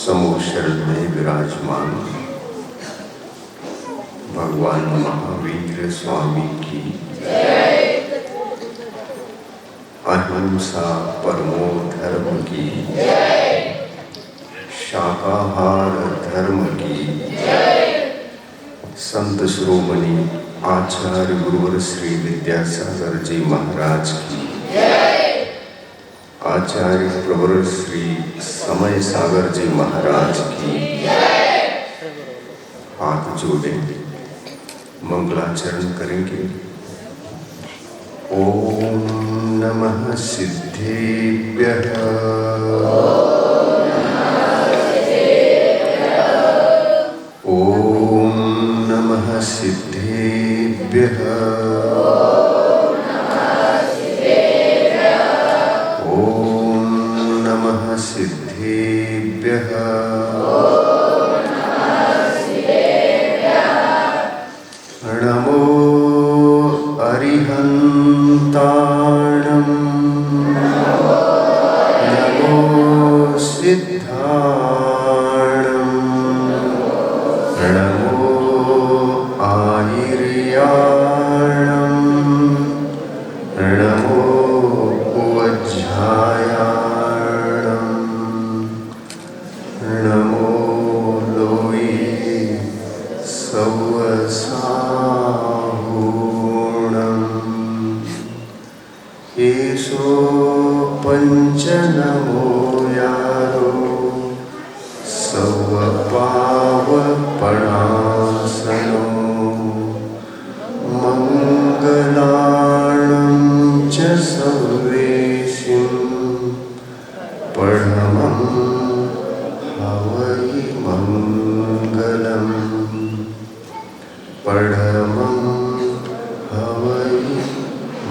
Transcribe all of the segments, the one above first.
समूह शरण में विराजमान भगवान महावीर स्वामी की अहिंसा परमो धर्म की शाकाहार धर्म की संत श्रोमणी आचार्य गुरुवर श्री विद्यासागर जी महाराज की आचार्य प्रवर श्री समय सागर जी महाराज की हाथ जोड़ेंगे, मंगलाचरण करेंगे। ओम नमः सिद्धेभ्यः ओम नमः सिद्धेभ्यः ओम नमः सिद्धेभ्यः नमो अरिहन्ताणं नमो सिद्धाणं नमो आयर्याणं नमो वज्रायाणं नमो लोये सवसाहूणं एषो पंचनमो यारो सवपावपणासनो मंगलाणं च सर्वेषां परमं हवै मंगलम् परमं हवै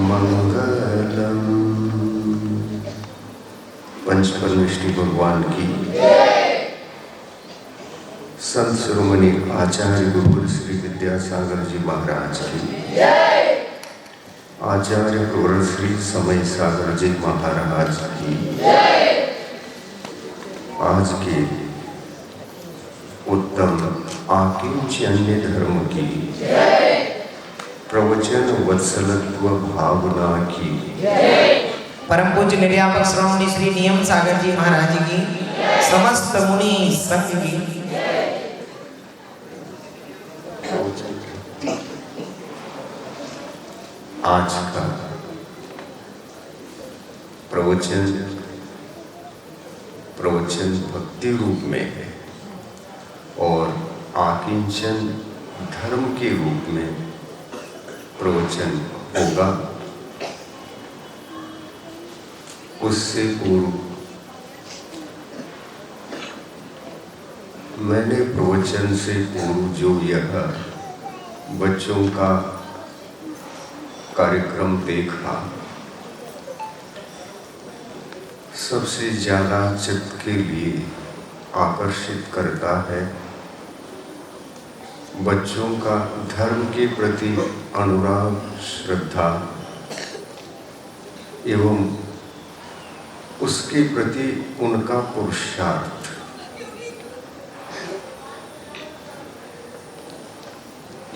मंगलम्। पंचपरमेष्ठी भगवान की संत शिरोमणि आचार्य गुरुवर श्री विद्यासागर जी महाराज की आचार्य प्रवर श्री समय सागर जी महाराज की आज के उत्तम आकिंचन्य धर्म की प्रवचन वत्सलत्व भावना की परम पूज्य निर्यापक श्रोमणी श्री नियम सागर जी महाराज की समस्त मुनि संघ की आज का प्रवचन भक्ति रूप में है और आकिंचन धर्म के रूप में प्रवचन होगा। उससे पूर्व मैंने प्रवचन से पूर्व जो यह बच्चों का कार्यक्रम देखा, सबसे ज्यादा चित्त के लिए आकर्षित करता है बच्चों का धर्म के प्रति अनुराग, श्रद्धा एवं उसके प्रति उनका पुरुषार्थ।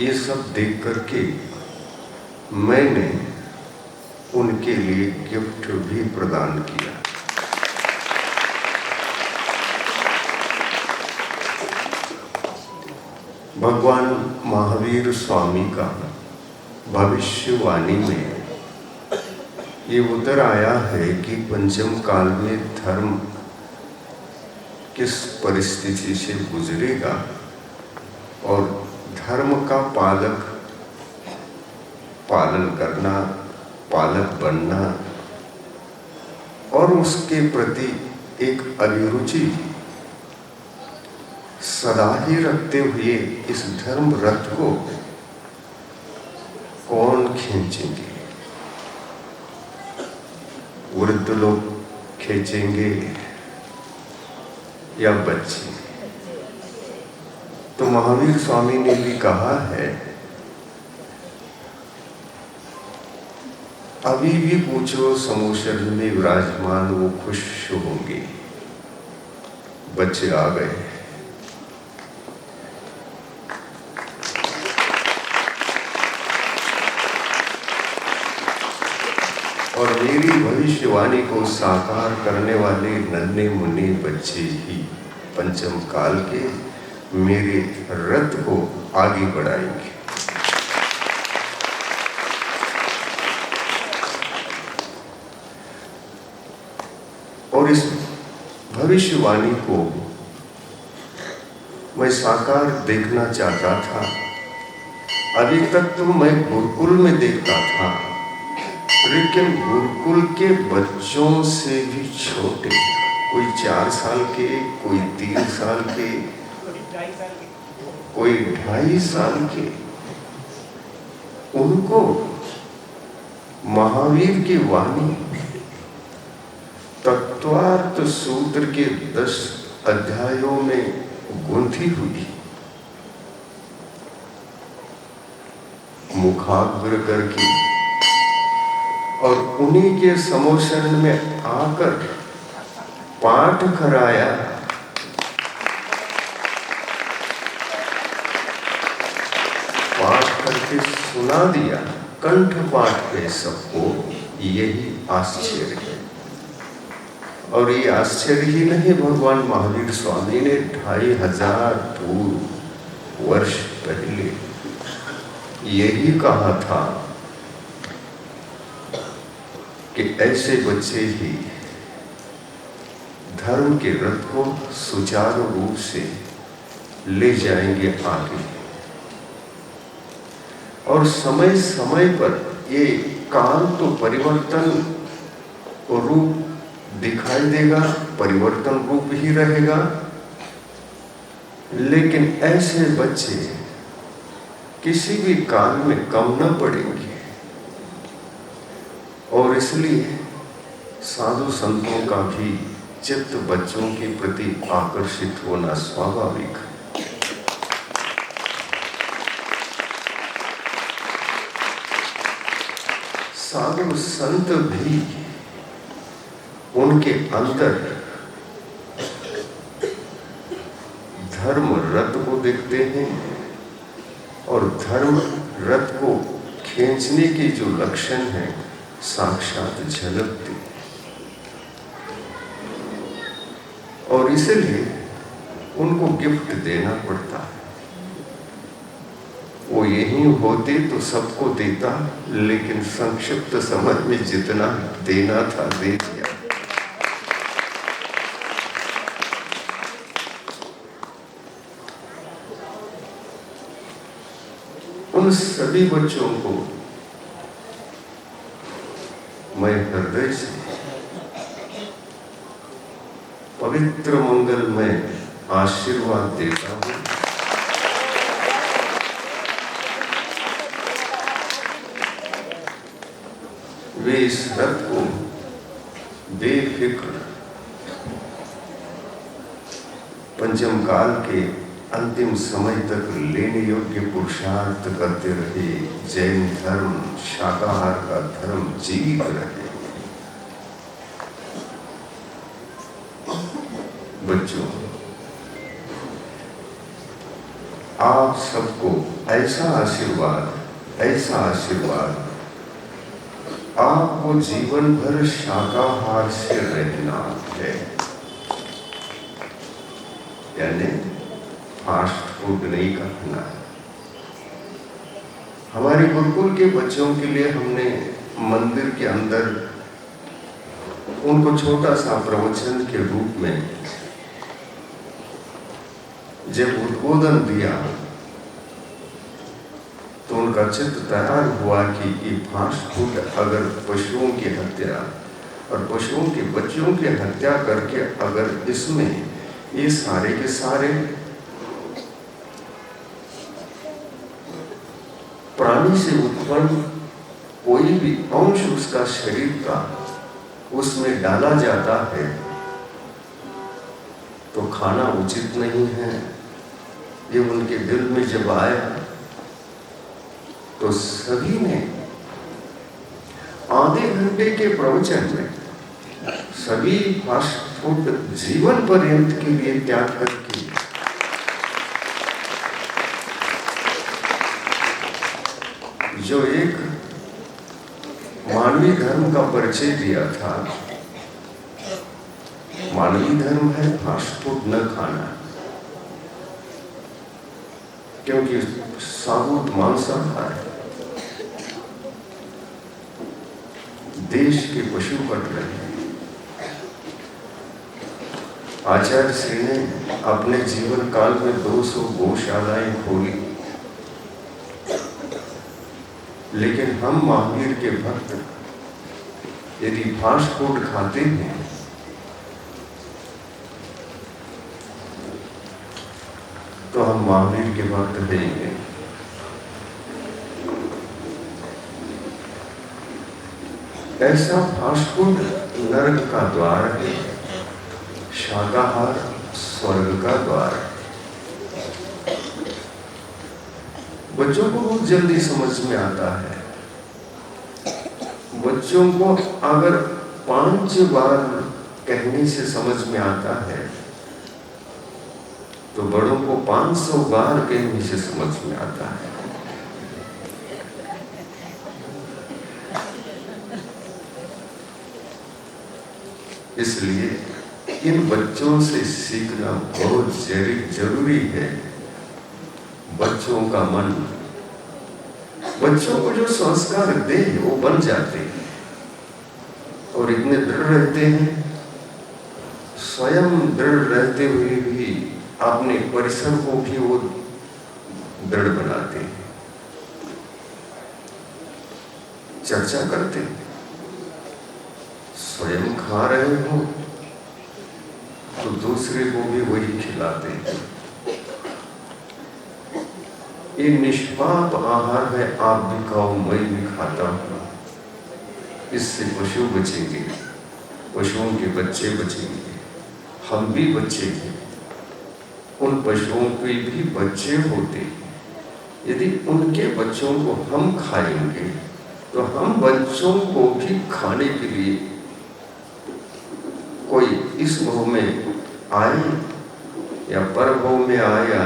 ये सब देख करके मैंने उनके लिए गिफ्ट भी प्रदान किया। भगवान महावीर स्वामी का भविष्यवाणी में ये उतर आया है कि पंचम काल में धर्म किस परिस्थिति से गुजरेगा और धर्म का पालन करना, पालक बनना और उसके प्रति एक अभिरुचि सदा ही रखते हुए इस धर्म रथ को कौन खींचेंगे? वृद्ध लोग खींचेंगे या बच्चे? तो महावीर स्वामी ने भी कहा है, अभी भी पूछो समूह शरण में विराजमान वो खुश होंगे बच्चे आ गए। और मेरी भविष्यवाणी को साकार करने वाले नन्हे मुन्ने बच्चे ही पंचम काल के मेरे रथ को आगे बढ़ाएंगे। और इस भविष्यवाणी को मैं साकार देखना चाहता था। अभी तक तो मैं गुरुकुल में देखता था, लेकिन गुरुकुल के बच्चों से भी छोटे, कोई 4 साल के, कोई 3 साल के, कोई 2.5 साल के, उनको महावीर की वाणी तत्वार्थ सूत्र के 10 अध्यायों में गुंथी हुई मुखाग्र करके और उन्हीं के समोशन में आकर पाठ कराया। पाठ करके सुना दिया, कंठ पाठ पे सबको। यही आश्चर्य है। और ये आश्चर्य ही नहीं, भगवान महावीर स्वामी ने 2500 वर्ष पहले यही कहा था कि ऐसे बच्चे ही धर्म के रथ को सुचारू रूप से ले जाएंगे आगे। और समय समय पर ये काल तो परिवर्तन रूप दिखाई देगा, परिवर्तन रूप ही रहेगा, लेकिन ऐसे बच्चे किसी भी काल में कम न पड़ेंगे। और इसलिए साधु संतों का भी चित्त बच्चों के प्रति आकर्षित होना स्वाभाविक है। साधु संत भी उनके अंदर धर्म रथ को देखते हैं और धर्म रथ को खींचने के जो लक्षण हैं साक्षात झलकते। और इसलिए उनको गिफ्ट देना पड़ता है। वो यही होते तो सबको देता, लेकिन संक्षिप्त समय में जितना देना था दे दिया। उन सभी बच्चों को मैं हृदय से पवित्र मंगल में आशीर्वाद देता हूं। वे इस रथ को बेफिक्र पंचम काल के अंतिम समय तक लेने योग्य पुरुषार्थ करते रहे। जैन धर्म, शाकाहार का धर्म जीवित रहे। बच्चों, आप सबको ऐसा आशीर्वाद आपको जीवन भर शाकाहार से रहना है, यानी फास्ट फूड नहीं करना है। हमारे गुरुकुल के बच्चों के लिए हमने मंदिर के अंदर उनको छोटा सा प्रवचन के रूप में जब उद्बोधन दिया तो उनका चित्त तैयार हुआ कि ये फास्ट फूड अगर पशुओं की हत्या और पशुओं के बच्चों की हत्या करके अगर इसमें ये सारे के सारे प्राणी से उत्पन्न कोई भी अंश उसका शरीर का उसमें डाला जाता है तो खाना उचित नहीं है। ये उनके दिल में जब आया तो सभी ने आधे घंटे के प्रवचन में सभी फास्ट फूड जीवन पर्यंत के लिए त्याग करके जो एक मानवीय धर्म का परिचय दिया था, मानवीय धर्म है फास्ट फूड न खाना, क्योंकि साबुत मांसाहार है। देश के पशु कट रहे हैं। आचार्य श्री ने अपने जीवन काल में 200 गौशालाएं खोली, लेकिन हम महावीर के भक्त यदि फास्ट फूड खाते हैं तो हम महावीर के भक्त हैं ही नहीं। ऐसा फास्ट फूड नरक का द्वार है, शाकाहार स्वर्ग का द्वार है। बच्चों को बहुत जल्दी समझ में आता है। बच्चों को अगर 5 बार कहने से समझ में आता है तो बड़ों को 500 बार कहने से समझ में आता है। इसलिए इन बच्चों से सीखना बहुत जरूरी है। बच्चों का मन, बच्चों को जो संस्कार दे वो बन जाते हैं और इतने दृढ़ रहते हैं, स्वयं दृढ़ रहते हुए भी अपने परिसर को भी वो दृढ़ बनाते हैं। चर्चा करते हैं, स्वयं खा रहे हो तो दूसरे को भी वही खिलाते हैं। ये निष्पाप आहार है, आप भी खाओ मैं भी खाता हूं। इससे पशु बचेंगे, पशुओं के बच्चे बचेंगे, हम भी बचेंगे। उन पशुओं के भी बच्चे होते, यदि उनके बच्चों को हम खाएंगे तो हम बच्चों को भी खाने के लिए कोई इस भव में आए या पर भव में आएगा।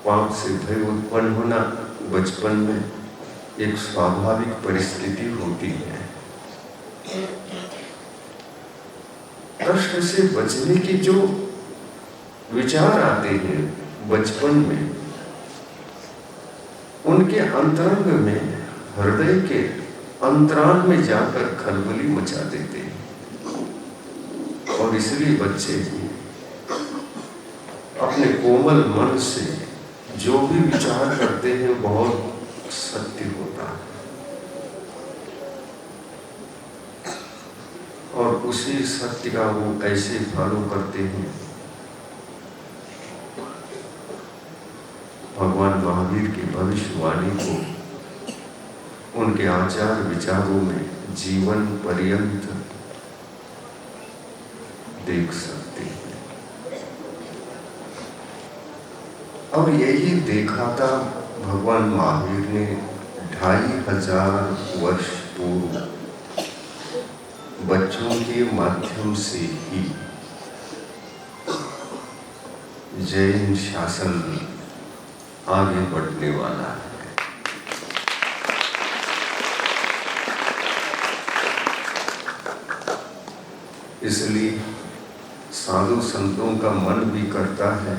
पाप से भय उत्पन्न होना बचपन में एक स्वाभाविक परिस्थिति होती है। कष्ट से बचने की जो विचार आते हैं बचपन में, उनके अंतरंग में, हृदय के अंतराल में जाकर खलबली मचा देते हैं। और इसलिए बच्चे अपने कोमल मन से जो भी विचार करते हैं बहुत सत्य होता है और उसी सत्य का वो ऐसे फॉलो करते हैं। भगवान महावीर की भविष्यवाणी को उनके आचार विचारों में जीवन पर्यंत देख सकते हैं। और यही देखा था भगवान महावीर ने 2500 वर्ष पूर्व बच्चों के माध्यम से ही जैन शासन आगे बढ़ने वाला है। इसलिए साधु संतों का मन भी करता है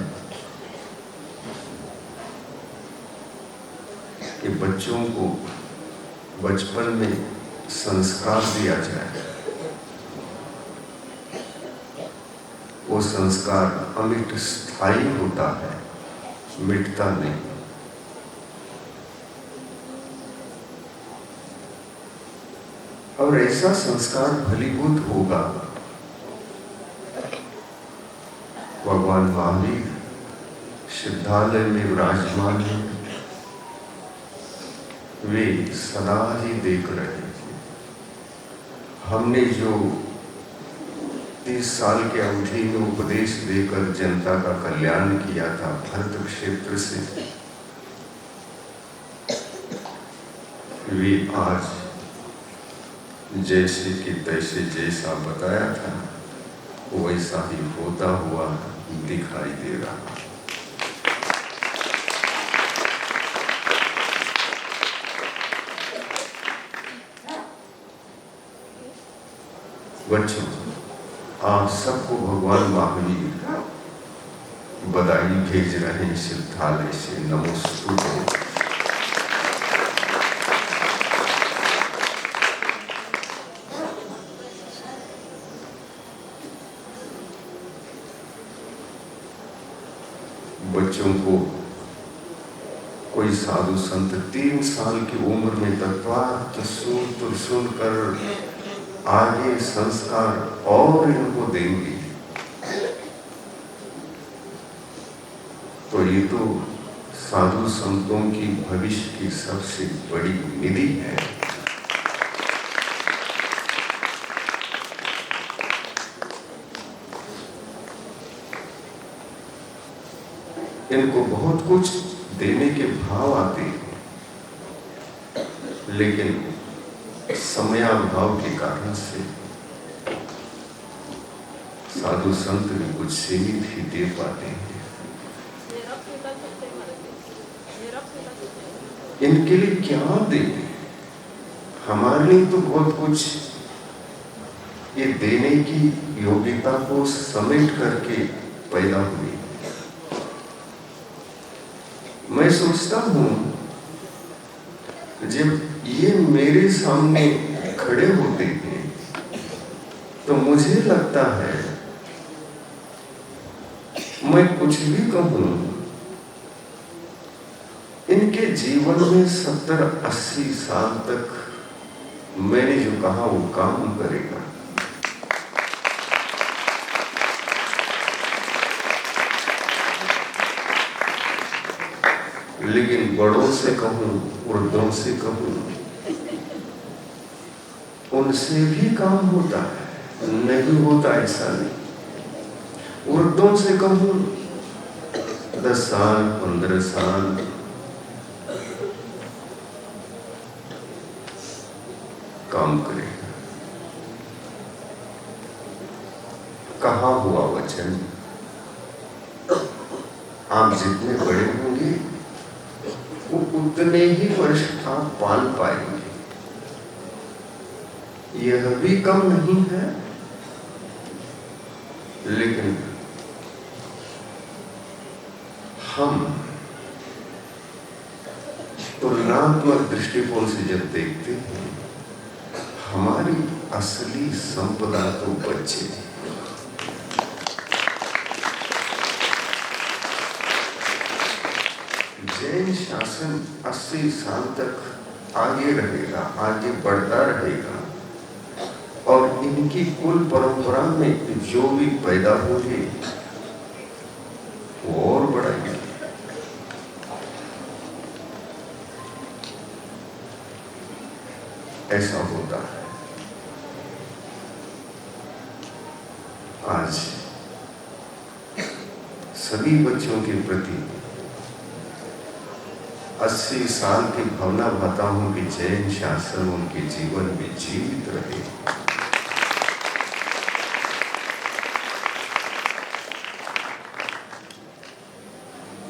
कि बच्चों को बचपन में संस्कार दिया जाए। वो संस्कार अमिट स्थायी होता है, मिटता नहीं। और ऐसा संस्कार फलीभूत होगा। भगवान महावीर सिद्धालय में विराजमान हैं, वे सदा ही देख रहे थे। हमने जो 30 साल के अवधि में उपदेश देकर जनता का कल्याण किया था भरत क्षेत्र से, वे आज जैसे कि तैसे जैसा बताया था वैसा ही होता हुआ दिखाई दे रहा। बच्चों, आप सबको भगवान महावीर बधाई भेज रहे हैं सिद्धालय से। नमोस्तुते। बच्चों को कोई साधु संत 3 साल की उम्र में तत्वार्थ सुनकर आगे संस्कार और इनको देंगे, तो ये तो साधु संतों की भविष्य की सबसे बड़ी निधि है। इनको बहुत कुछ देने के भाव आते हैं, लेकिन समयाभाव के कारण से साधु संत भी कुछ सीमित ही दे पाते हैं। इनके लिए क्या दें? हमारे लिए तो बहुत कुछ ये देने की योग्यता को समेट करके पैदा हुई। मैं सोचता हूं जब ये मेरे सामने खड़े होते हैं तो मुझे लगता है मैं कुछ भी कहूं, इनके जीवन में 70-80 साल तक मैंने जो कहा वो काम करेगा। लेकिन बड़ों से कहूं, वृद्धों से कहूं, उनसे भी काम होता है, नहीं होता ऐसा नहीं। वृद्धों से कहूं 10 साल 15 साल काम करेगा। कहा हुआ वचन, आप जितने बड़े होंगे वो उतने ही वर्ष आप पाल पाएंगे। यह भी कम नहीं है, लेकिन हम तुलनात्मक दृष्टिकोण से जब देखते हैं, हमारी असली संपदा तो बच्चे हैं। जैन शासन 80 साल तक आगे रहेगा, आगे बढ़ता रहेगा, और इनकी कुल परंपरा में जो भी पैदा होंगे वो और बढ़ेगी। ऐसा होता है। आज सभी बच्चों के प्रति 80 साल की भावना भाता हूं कि जैन शासन उनके जीवन में जीवित रहे।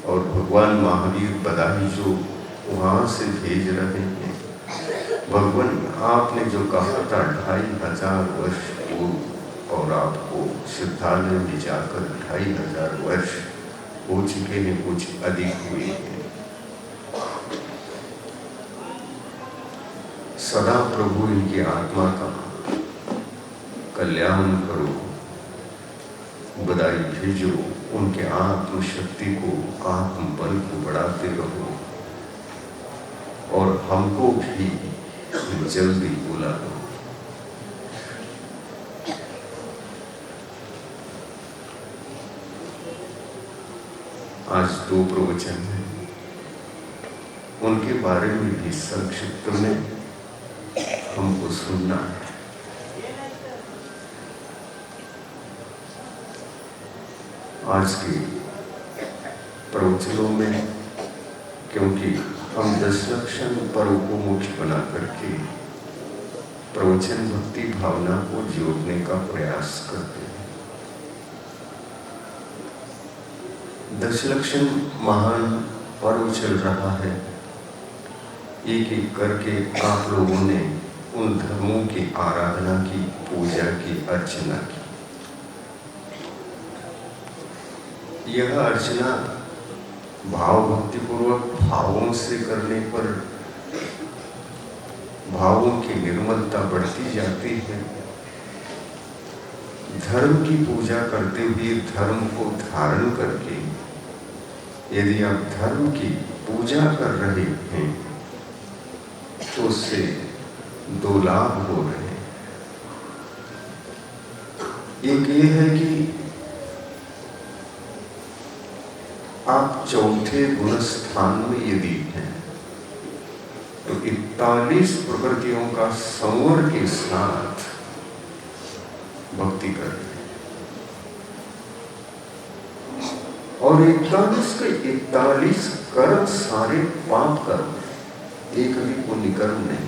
और भगवान महावीर बधाई जो वहां से भेज रहे हैं, भगवान आपने जो कहा था 2500 वर्ष पूर्व, और आपको सिद्धालय में जाकर 2500 वर्ष हो चुके हैं, कुछ अधिक हुए हैं। सदा प्रभु इनकी आत्मा का कल्याण करो, बधाई भेजो, उनके आत्म शक्ति को, आत्म बल को बढ़ाते रहो, और हमको भी जल्दी बुला लो। आज 2 प्रवचन हैं, उनके बारे में भी संक्षिप्त में हमको सुनना है। आज के प्रवचनों में, क्योंकि हम दशलक्षण पर्व को मुख्य बना करके प्रवचन भक्ति भावना को जोड़ने का प्रयास करते हैं। दशलक्षण महान पर्व चल रहा है। एक एक करके आप लोगों ने उन धर्मों की आराधना की, पूजा की, अर्चना की। यह अर्चना भाव भक्ति पूर्वक भावों से करने पर भावों की निर्मलता बढ़ती जाती है। धर्म की पूजा करते हुए धर्म को धारण करके यदि आप धर्म की पूजा कर रहे हैं तो उससे दो लाभ हो रहे हैं। एक ये है कि आप चौथे गुण स्थान में यदि हैं तो 41 प्रकृतियों का संवर के साथ भक्ति कर रहे हैं। और 41 के 41 कर्म सारे पाप कर्म, एक भी पुण्य कर्म नहीं।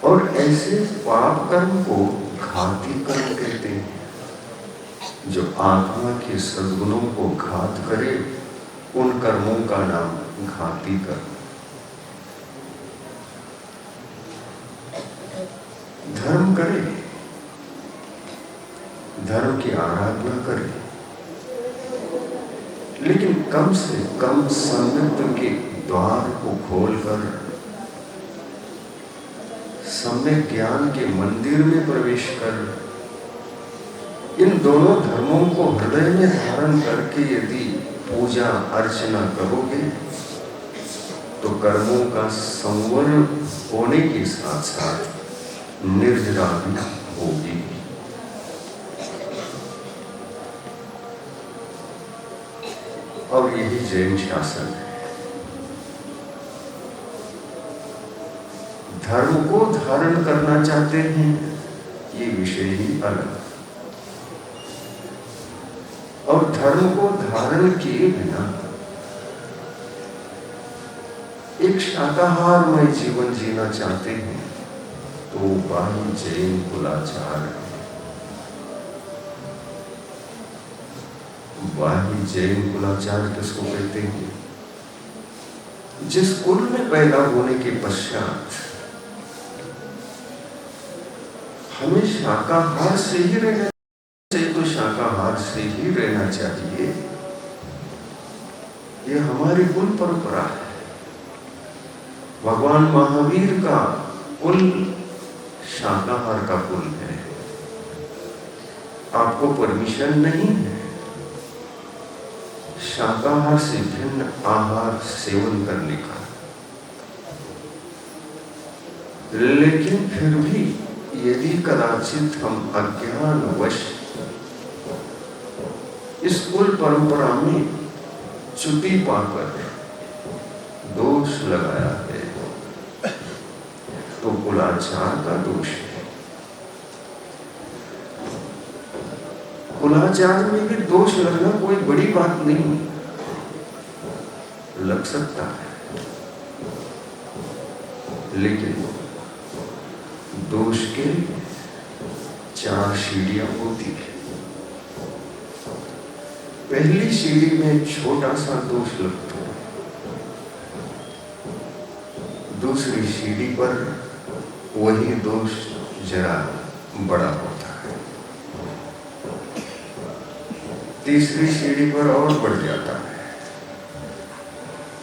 और ऐसे पाप कर्म को घाती कर्म कहते हैं। जो आत्मा के सद्गुणों को घात करे उन कर्मों का नाम घाती कर्म। धर्म करे, धर्म की आराधना करे, लेकिन कम से कम सम्यक के द्वार को खोलकर सम्यक ज्ञान के मंदिर में प्रवेश कर इन दोनों धर्मों को हृदय में धारण करके यदि पूजा अर्चना करोगे तो कर्मों का संवर होने के साथ साथ निर्जरा भी होगी। और यही जैन शासन है। धर्म को धारण करना चाहते हैं, ये विषय ही अलग। और धर्म को धारण किए बिना एक शाकाहारमय जीवन जीना चाहते हैं तो वही जैन कुलाचार है। वही जैन कुलाचार किसको कहते हैं? जिस कुल में पैदा होने के पश्चात हमें शाकाहार से ही रहना चाहिए, तो शाकाहार से ही रहना चाहिए। यह हमारी कुल परंपरा है। भगवान महावीर का कुल शाकाहार का कुल है। आपको परमिशन नहीं है शाकाहार से भिन्न आहार सेवन करने का, लेकिन फिर भी यदि कदाचित हम अज्ञानवश इस कुल परंपरा में चुटी पाकर दोष लगाया है तो कुलाचार का दोष है। कुलाचार में भी दोष लगना कोई बड़ी बात नहीं, लग सकता है, लेकिन दोष के 4 सीढ़ियां होती है। पहली सीढ़ी में छोटा सा दोष लगता है, दूसरी सीढ़ी पर वही दोष जरा बड़ा होता है, तीसरी सीढ़ी पर और बढ़ जाता है,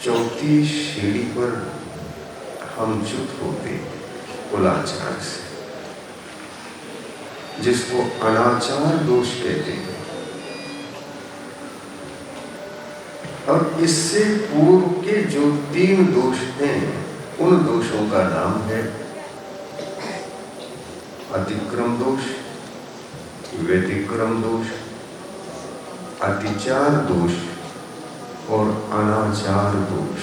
चौथी सीढ़ी पर हम चुप होते कुलाचार से, जिसको अनाचार दोष कहते हैं। और इससे पूर्व के जो 3 दोष हैं उन दोषों का नाम है अतिक्रम दोष, व्यतिक्रम दोष, अतिचार दोष और अनाचार दोष।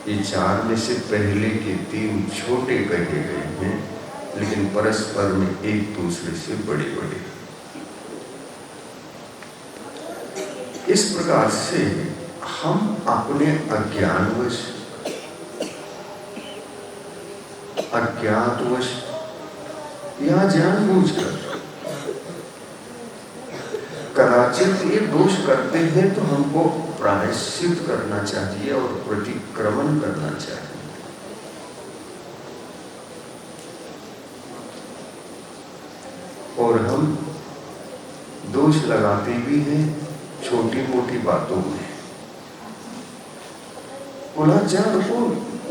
ये 4 में से पहले के 3 छोटे कहे गए हैं, लेकिन परस्पर में एक दूसरे से बड़े बड़े। इस प्रकार से हम अपने अज्ञानवश अज्ञातवश या जानबूझकर कदाचित ये दोष करते हैं तो हमको प्रायश्चित करना चाहिए और प्रतिक्रमण करना चाहिए। और हम दोष लगाते भी हैं छोटी मोटी बातों में। कुलाचार को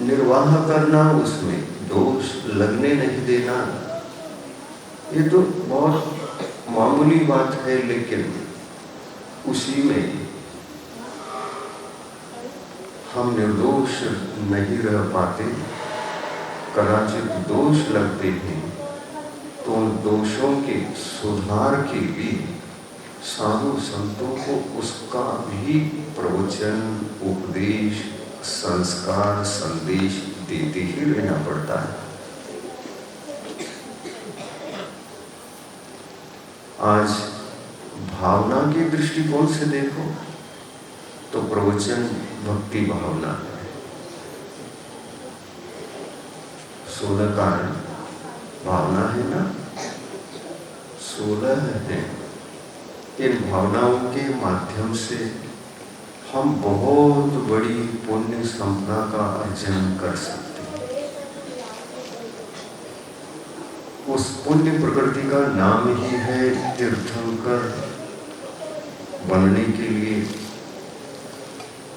निर्वाह करना, उसमें दोष लगने नहीं देना, ये तो बहुत मामूली बात है, लेकिन उसी में हम निर्दोष नहीं रह पाते। कदाचित दोष लगते हैं तो उन दोषों के सुधार के लिए साधु संतों को उसका भी प्रवचन, उपदेश, संस्कार, संदेश देते ही रहना पड़ता है। आज भावना के दृष्टिकोण से देखो तो प्रवचन भक्ति भावना है। 16 कारण भावना है ना, 16 है। इन भावनाओं के माध्यम से हम बहुत बड़ी पुण्य संपदा का अर्जन कर सकते हैं। उस पुण्य प्रकृति का नाम ही है तीर्थंकर बनने के लिए,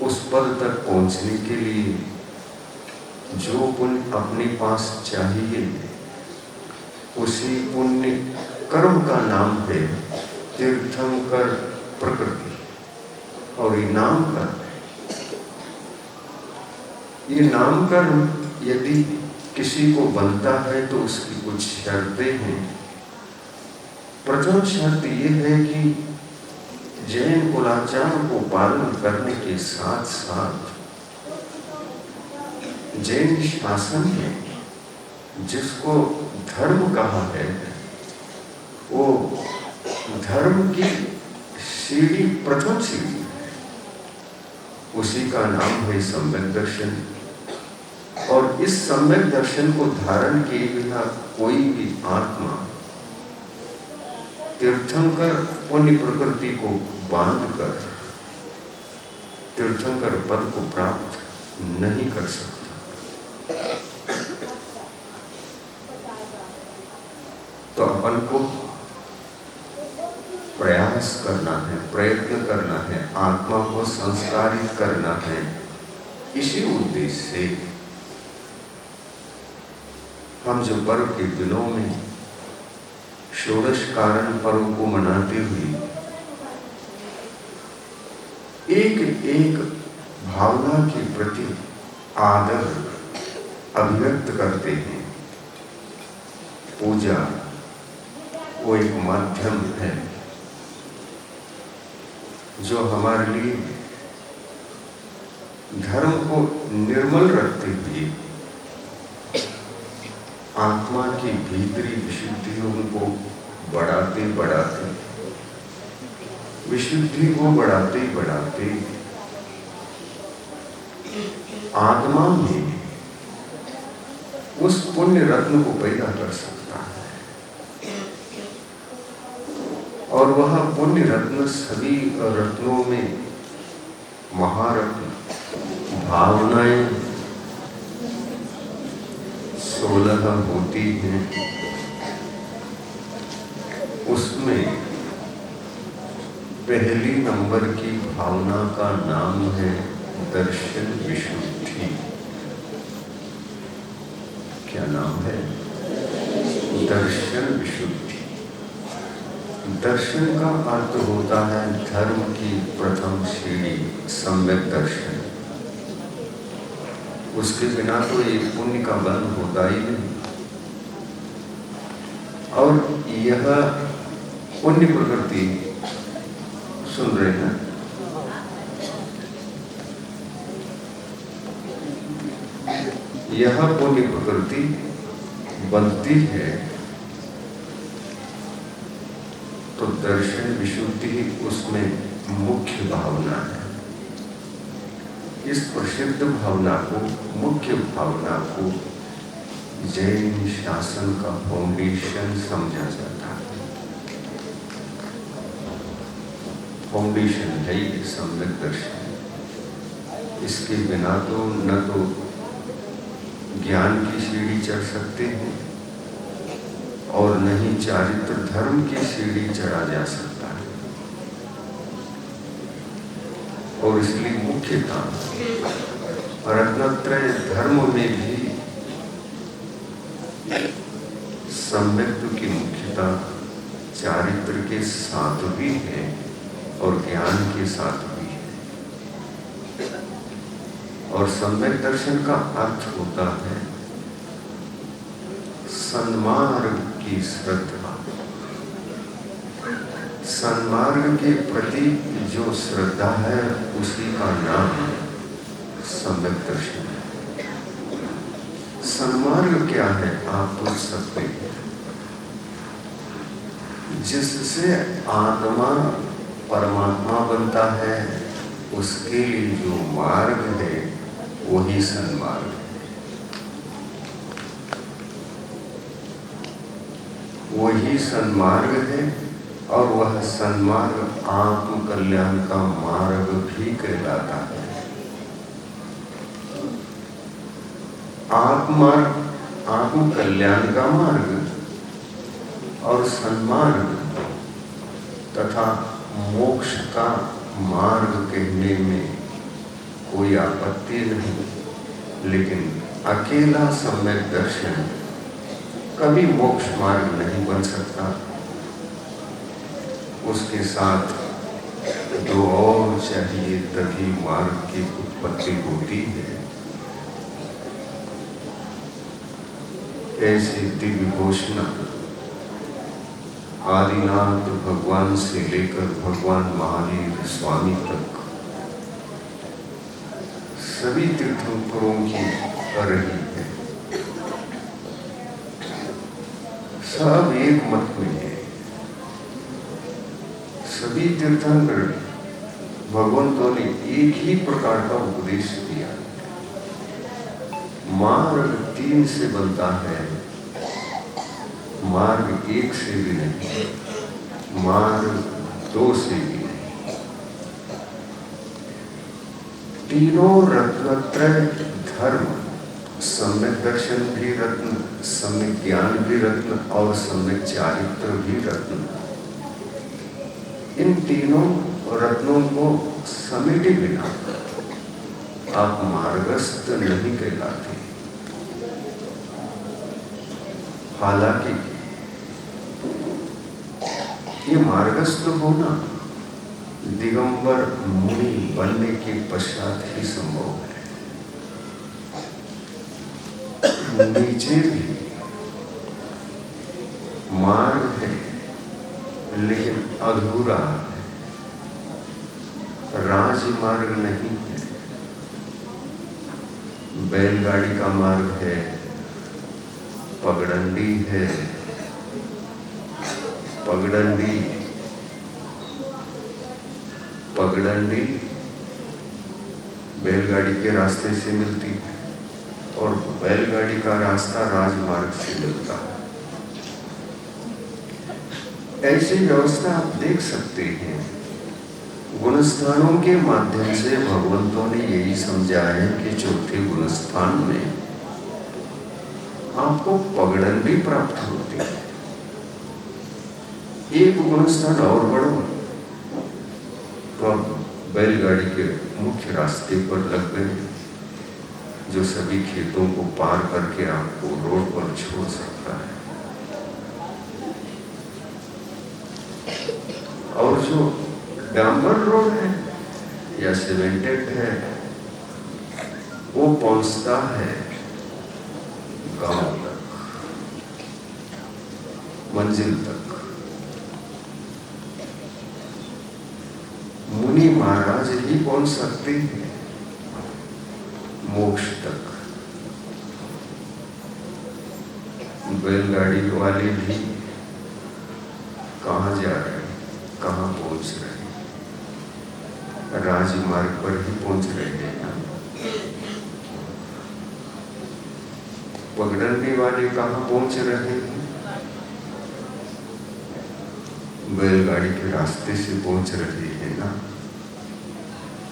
उस पद तक पहुंचने के लिए जो पुण्य अपने पास चाहिए, उसी पुण्य कर्म का नाम है तीर्थंकर प्रकृति। और ये नाम कर्म यदि किसी को बनता है तो उसकी कुछ शर्तें हैं। प्रथम शर्त ये है कि जैन कुलाचार को पालन करने के साथ साथ जैन शासन में जिसको धर्म कहा है, वो धर्म की सीढ़ी, प्रथम सीढ़ी है, उसी का नाम है सम्यक दर्शन। और इस सम्यक दर्शन को धारण किए बिना कोई भी आत्मा तीर्थंकर पुण्य प्रकृति को बांधकर तीर्थंकर पद को प्राप्त नहीं कर सकता। तो अपन को प्रयास करना है, प्रयत्न करना है, आत्मा को संस्कारित करना है। इसी उद्देश्य से हम जो पर्व के दिनों में षोडश कारण पर्व को मनाते हुए एक एक भावना के प्रति आदर अभिव्यक्त करते हैं। पूजा वो एक माध्यम है जो हमारे लिए धर्म को निर्मल रखते हुए आत्मा की भीतरी विशुद्धियों को बढ़ाते विशुद्धि को बढ़ाते आत्मा में उस पुण्य रत्न को पैदा कर सकता है। और वह पुण्य रत्न सभी रत्नों में महारत्न भावनाएं 16 होती हैं। उसमें पहली नंबर की भावना का नाम है दर्शन विशुद्धि। क्या नाम है? दर्शन विशुद्धि। दर्शन का अर्थ होता है धर्म की प्रथम सीढ़ी, सम्यक दर्शन। उसके बिना तो ये पुण्य का बंध होता ही नहीं। और यह पुण्य प्रकृति, सुन रहे हैं, यह पुण्य प्रकृति बनती है तो दर्शन विशुद्धि उसमें मुख्य भावना है। इस प्रसिद्ध भावना को, मुख्य भावना को जैन शासन का फाउंडेशन समझा जाता है। फाउंडेशन है ये सम्यक दर्शन। इसके बिना तो न तो ज्ञान की सीढ़ी चढ़ सकते हैं और न ही चारित्र धर्म की सीढ़ी चढ़ा जा सकता है। और इसलिए मुख्यतः रत्नत्रय धर्म में भी सम्यक्त्व की मुख्यता चारित्र के साथ भी है और ज्ञान के साथ भी है। और सम्यक दर्शन का अर्थ होता है सन्मार्ग की श्रद्धा। सन्मार्ग के प्रति जो श्रद्धा है उसी का नाम सम्यक दर्शन है। सन्मार्ग क्या है आप पूछ सकते हैं। जिससे आत्मा परमात्मा बनता है उसके लिए जो मार्ग है वही सन्मार्ग है। वही सन्मार्ग है और वह सन्मार्ग आत्म कल्याण का मार्ग भी कहलाता है। आत्म कल्याण का मार्ग और सन्मार्ग तथा मोक्ष का मार्ग कहने में कोई आपत्ति नहीं, लेकिन अकेला सम्यक दर्शन कभी मोक्ष मार्ग नहीं बन सकता। उसके साथ दो और चाहिए तभी मार्ग की उत्पत्ति होती है। ऐसी दिव्य घोषणा आदिनाथ भगवान से लेकर भगवान महावीर स्वामी तक सभी तीर्थंकरों की रही है। सब एक मत में है। सभी तीर्थंकर भगवंतों ने एक ही प्रकार का उपदेश दिया। मार्ग 3 से बनता है, मार्ग 1 से भी नहीं, मार्ग 2 से भी नहीं। तीनों रत्नत्रय धर्म, सम्यक दर्शन भी रत्न, सम्यक ज्ञान भी रत्न और सम्यक चारित्र भी रत्न। इन तीनों रत्नों को समेटे बिना आप मार्गस्थ नहीं कहलाते। हालांकि ये मार्गस्थ होना दिगंबर मुनि बनने के पश्चात ही संभव है। नीचे भी मार्ग है लेकिन अधूरा है, राजमार्ग नहीं है। बैलगाड़ी का मार्ग है, पगडंडी है। पगडंडी बैलगाड़ी के रास्ते से मिलती है और बैलगाड़ी का रास्ता राजमार्ग से मिलता है। ऐसी व्यवस्था आप देख सकते हैं। गुणस्थानों के माध्यम से भगवंतों ने यही समझाया है कि चौथे गुणस्थान में आपको पगडंडी प्राप्त होती है। एक गुणस्थान और बढ़ो तो आप बैलगाड़ी के मुख्य रास्ते पर लग गए, जो सभी खेतों को पार करके आपको रोड पर छोड़ सकता है। और जो डांबर रोड है या सीमेंटेड है वो पहुंचता है गांव तक, मंजिल तक। मुनि महाराज ही पहुंच सकते हैं मोक्ष तक। बैलगाड़ी वाले भी कहाँ जा रहे हैं, कहाँ पहुंच रहे हैं? राजमार्ग पर ही पहुंच रहे हैं। पगडंडी वाले कहाँ पहुंच रहे हैं? बैलगाड़ी के रास्ते से पहुंच रहे हैं ना।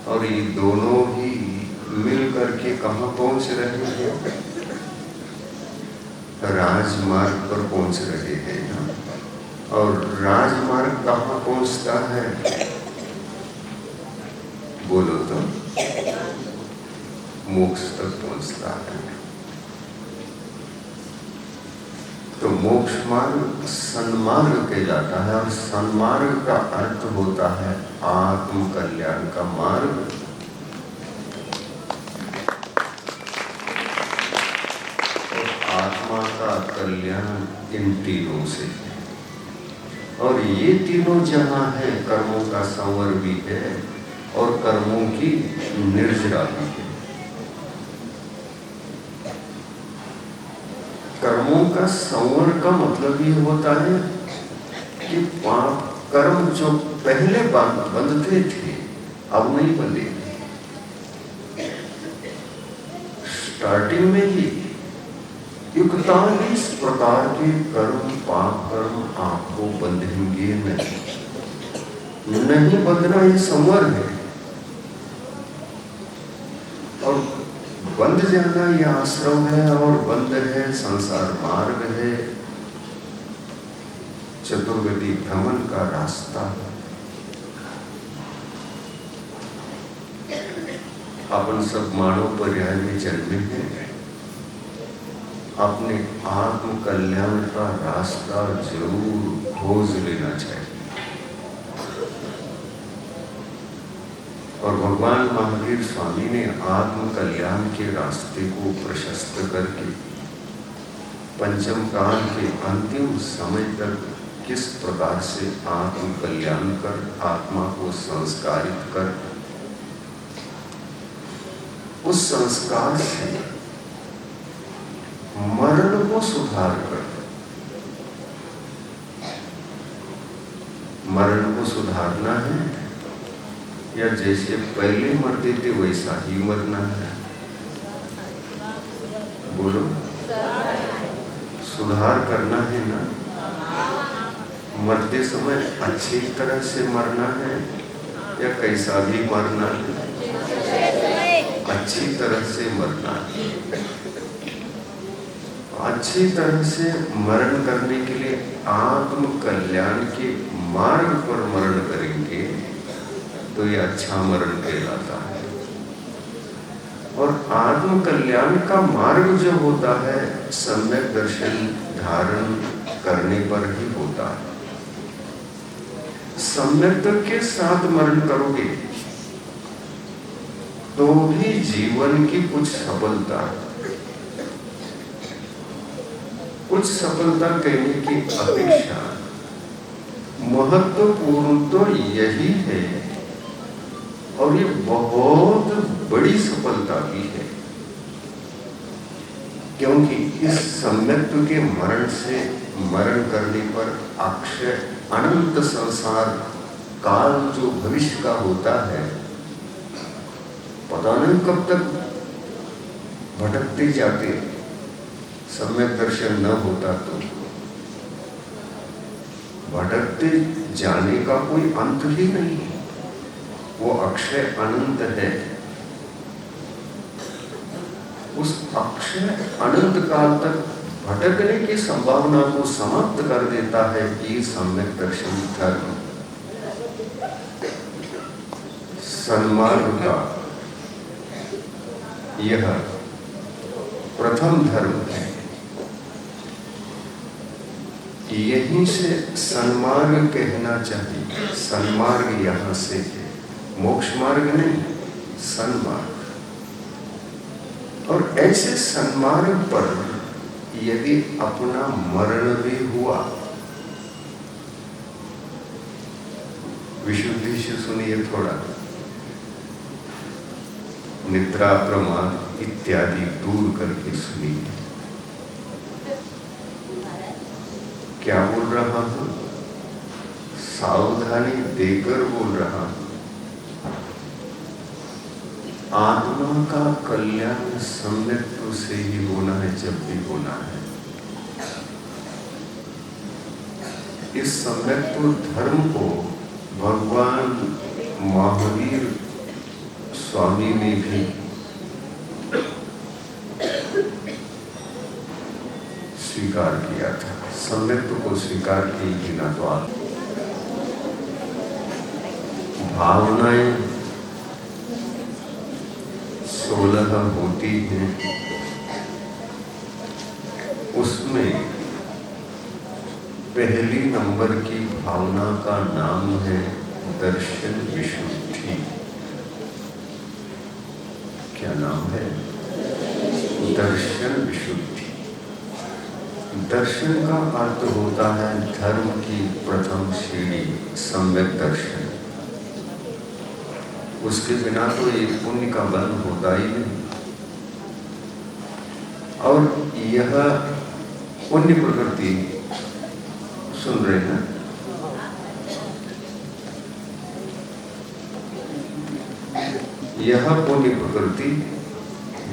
और ये दोनों ही मिल करके कहाँ पहुंच रहे हैं? राजमार्ग पर पहुंच रहे हैं ना। और राजमार्ग कहाँ पहुंचता है? बोलो तो। मोक्ष तक पहुंचता है। तो मोक्ष मार्ग सन्मार्ग कहलाता है, और सन्मार्ग का अर्थ होता है आत्म कल्याण का मार्ग। और आत्मा का कल्याण इन तीनों से है। और ये तीनों जहां है, कर्मों का संवर भी है और कर्मों की निर्जरा भी है। कर्मों का संवर का मतलब ये होता है कि पाप कर्म जो पहले बंधते थे अब नहीं बंधे। स्टार्टिंग में ही 41 प्रकार के कर्म, पाप कर्म आपको बंधेंगे नहीं बंधना ये संवर है। और बंध जाना ये आश्रम है, और बंध है संसार मार्ग है, चतुर्गति भ्रमण का रास्ता है। अपन सब मानव पर्याय में जन्मे हैं। अपने आत्म कल्याण का रास्ता जरूर खोज लेना चाहिए। और भगवान महावीर स्वामी ने आत्म कल्याण के रास्ते को प्रशस्त करके पंचम काल के अंतिम समय तक किस प्रकार से आत्म कल्याण कर आत्मा को संस्कारित कर उस संस्कार से मरण को सुधार कर, मरण को सुधारना है या जैसे पहले मरते थे वैसा ही मरना है? बोलो, सुधार करना है ना। मरते समय अच्छी तरह से मरना है या कैसा भी मरना है? अच्छी तरह से मरना है। अच्छी तरह से मरण करने के लिए आत्म कल्याण के मार्ग पर मरण करेंगे तो ये अच्छा मरण कहलाता है। और आत्म कल्याण का मार्ग जो होता है सम्यक दर्शन धारण करने पर ही होता है। सम्यक के साथ मरण करोगे तो भी जीवन की कुछ सफलता कहने की अपेक्षा महत्वपूर्ण तो यही है, और ये बहुत बड़ी सफलता भी है, क्योंकि इस सम्यक्त्व के मरण करने पर अक्षय अनंत संसार काल जो भविष्य का होता है, पता नहीं कब तक भटकते जाते, सम्यक दर्शन न होता तो भटकते जाने का कोई अंत ही नहीं है। वो अक्षय अनंत है। उस अक्षय अनंत काल तक भटकने की संभावना को समाप्त कर देता है कि सम्यक दर्शन धर्म सन्मार्ग का यह प्रथम धर्म है। यहीं से सन्मार्ग कहना चाहिए। सन्मार्ग यहां से है, मोक्ष मार्ग नहीं, सन्मार्ग। और ऐसे सन्मार्ग पर यदि अपना मरण भी हुआ, विशुद्धि से सुनिए थोड़ा, निद्रा प्रमाद इत्यादि दूर करके सुनिए। क्या बोल रहा हूं? सावधानी देकर बोल रहा हूं। आत्म भावना का कल्याण सम्यक्त्व से ही होना है, जब भी होना है। इस सम्यक्त्व धर्म को भगवान महावीर स्वामी ने भी स्वीकार किया था। सम्यक्त्व को स्वीकार किए बिना तो आप भावनाएं 16 होती हैं, उसमें पहली नंबर की भावना का नाम है दर्शन विशुद्धि। क्या नाम है? दर्शन विशुद्धि। दर्शन का अर्थ होता है धर्म की प्रथम सीढ़ी, सम्यक दर्शन। उसके बिना तो ये पुण्य का बंध होता ही नहीं। और यह पुण्य प्रकृति, सुन रहे हैं, यह पुण्य प्रकृति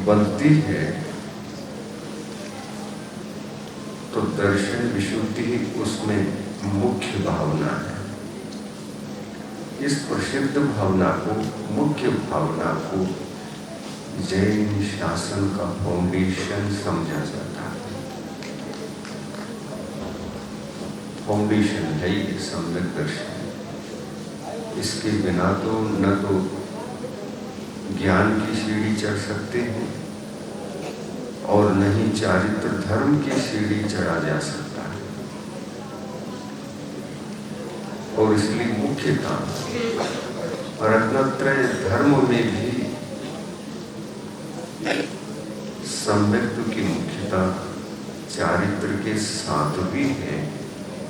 बनती है तो दर्शन विशुद्धि उसमें मुख्य भावना है। इस प्रसिद्ध भावना को, मुख्य भावना को जैन शासन का फाउंडेशन समझा जाता है। फाउंडेशन है ये सम्यक दर्शन। इसके बिना तो न तो ज्ञान की सीढ़ी चढ़ सकते हैं और न ही चारित्र धर्म की सीढ़ी चढ़ा जा सकता है। और इसलिए मुख्यतः रत्नत्रय धर्म में भी सम्यक्त्व की मुख्यता चारित्र के साथ भी है